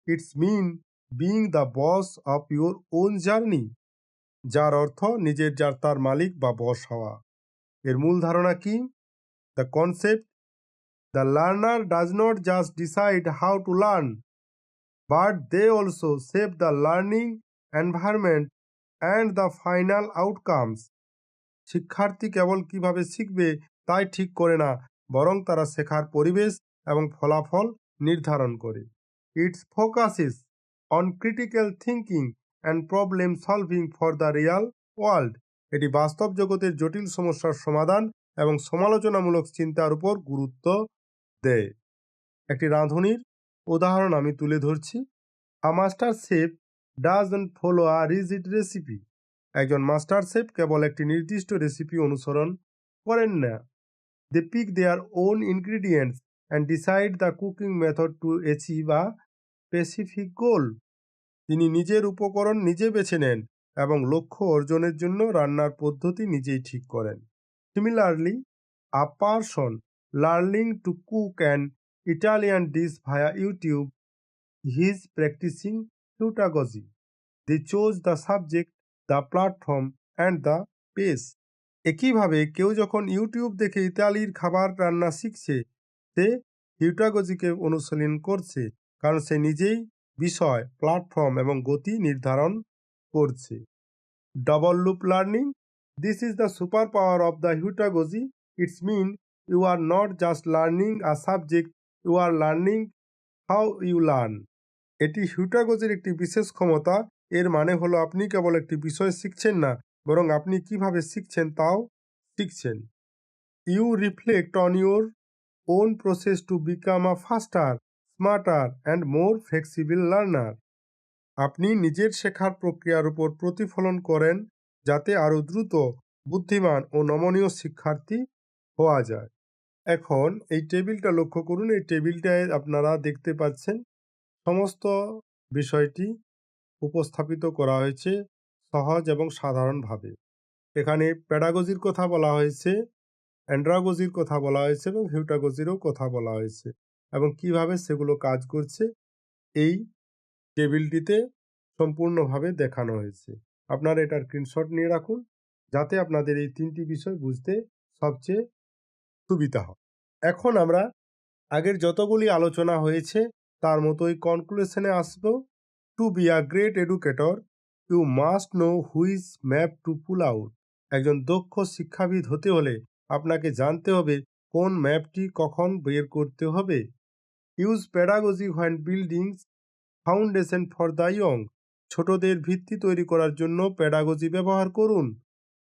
A: it's mean being the boss of your own journey, যার অর্থ নিজের যাত্রার মালিক বা বস হওয়া। এর মূল ধারণা কি? The concept, the learner does not just decide how to learn, but they also shape the learning environment and the final outcomes. শিক্ষার্থী কেবল কিভাবে শিখবে তাই ঠিক করে না, বরং তারা শেখার পরিবেশ এবং ফলাফল নির্ধারণ করে। Its focuses on critical thinking and problem solving for the real world. এটি বাস্তব জগতের জটিল সমস্যার সমাধান এবং সমালোচনামূলক চিন্তার উপর গুরুত্ব দেয়। একটি রাঁধুনির উদাহরণ আমি তুলে ধরছি। A master chef doesn't follow a rigid recipe. একজন মাস্টার শেফ কেবল একটি নির্দিষ্ট রেসিপি অনুসরণ করেন না। They pick their own ingredients and decide the cooking method to achieve a specific goal. তিনি নিজের উপকরণ নিজে বেছে নেন এবং লক্ষ্য অর্জনের জন্য রান্নার পদ্ধতি নিজেই ঠিক করেন। Similarly, a person learning to cook an Italian dish via YouTube is practicing heutagogy. They chose the subject, the platform and the pace. একইভাবে কেউ যখন ইউটিউব দেখে ইতালির খাবার রান্না শিখছে, সে হিউটাগজিকে অনুশীলন করছে, কারণ সে নিজেই বিষয়, প্ল্যাটফর্ম এবং গতি নির্ধারণ করছে। Double loop learning, this is the super power of the heutagogy. It's mean you are not just learning a subject, you are learning how you learn. এটি হিউটাগজির একটি বিশেষ ক্ষমতা। এর মানে হলো আপনি কেবল একটি বিষয় শিখছেন না, বরং আপনি কিভাবে শিখছেন তাও শিখছেন। You reflect on your own process to become a faster, smarter and more flexible learner. আপনি নিজের শেখার প্রক্রিয়ার উপর প্রতিফলন করেন যাতে আরও দ্রুত, বুদ্ধিমান ও নমনীয় শিক্ষার্থী হওয়া যায়। এখন এই টেবিলটা লক্ষ্য করুন। এই টেবিলটায় আপনারা দেখতে পাচ্ছেন সমস্ত বিষয়টি উপস্থাপিত করা হয়েছে সহজ এবং সাধারণভাবে। এখানে প্যাডাগজির কথা বলা হয়েছে, অ্যান্ড্রাগজির কথা বলা হয়েছে এবং হিউটাগজিরও কথা বলা হয়েছে এবং কিভাবে সেগুলো কাজ করছে এই টেবিলটিতে সম্পূর্ণভাবে দেখানো হয়েছে। আপনারা এটার স্ক্রিনশট নিয়ে রাখুন যাতে আপনাদের এই তিনটি বিষয় বুঝতে সবচেয়ে সুবিধা হয়। এখন আমরা আগের যতগুলি আলোচনা হয়েছে তার মতোই কনক্লুশনে আসব। To be a great educator you must know which map to pull out. একজন দক্ষ শিক্ষাবিদ হতে হলে আপনাকে জানতে হবে কোন ম্যাপটি কখন বের করতে হবে। Use pedagogy when building foundation for the young. ছোটদের ভিত্তি তৈরি করার জন্য প্যাডাগজি ব্যবহার করুন।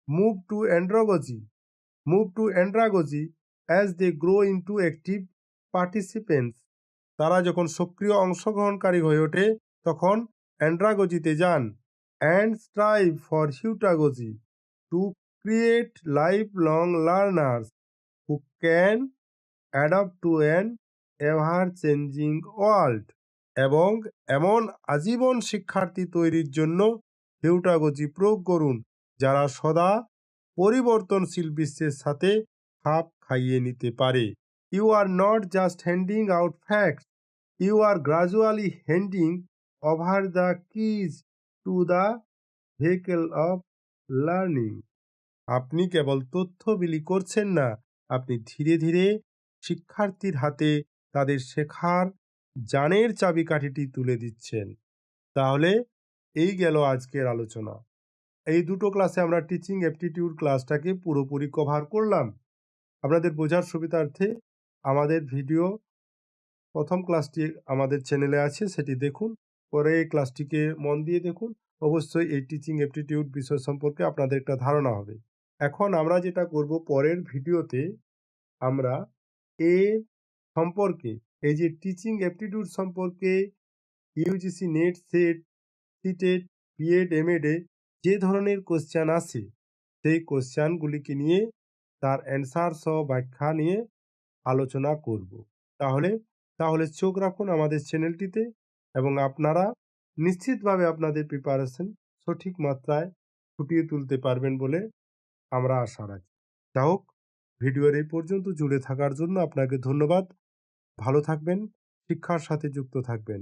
A: Move to andragogy. Move to andragogy as they grow into active participants. তারা যখন সক্রিয় অংশগ্রহণকারী হয়ে ওঠে তখন অ্যান্ড্রাগজিতে যান। And strive for heutagogy to create life long learners who can adapt to an ever changing world. এবং এমন আজীবন শিক্ষার্থী তৈরির জন্য হিউটাগজি প্রয়োগ করুন যারা সদা পরিবর্তনশীল বিশ্বের সাথে খাপ খাইয়ে নিতে পারে। You are not just handing out facts, you are gradually handing over the keys to the vehicle of learning. আপনি কেবল তথ্য বিলি করছেন না, আপনি ধীরে ধীরে শিক্ষার্থীর হাতে তাদের শেখার জ্ঞানের চাবিকাঠিটি তুলে দিচ্ছেন। তাহলে এই গেল আজকের আলোচনা। এই দুটো ক্লাসে আমরা টিচিং অ্যাপটিটিউড ক্লাসটাকে পুরোপুরি কভার করলাম। আপনাদের বোঝার সুবিধার্থে আমাদের ভিডিও প্রথম ক্লাসটি আমাদের চ্যানেলে আছে, সেটি দেখুন, পরে এই ক্লাসটিকে মন দিয়ে দেখুন। অবশ্যই এই টিচিং অ্যাপটিটিউড বিষয় সম্পর্কে আপনাদের একটা ধারণা হবে। এখন আমরা যেটা করব, পরের ভিডিওতে আমরা এর সম্পর্কে, এই যে টিচিং অ্যাপটিটিউড সম্পর্কে UGC NET, SET, CTET, BEd, এমএডে যে ধরনের কোশ্চেন আসে সেই কোশ্চেনগুলিকে নিয়ে তার অ্যান্সার সহ ব্যাখ্যা নিয়ে আলোচনা করব। তাহলে তাহলে চোখ রাখুন আমাদের চ্যানেলটিতে এবং আপনারা নিশ্চিতভাবে আপনাদের প্রিপারেশন সঠিক মাত্রায় ফুটিয়ে তুলতে পারবেন বলে আমরা আশা রাখি। যা হোক, ভিডিওর এই পর্যন্ত জুড়ে থাকার জন্য আপনাকে ধন্যবাদ। ভালো থাকবেন, শিক্ষার সাথে যুক্ত থাকবেন।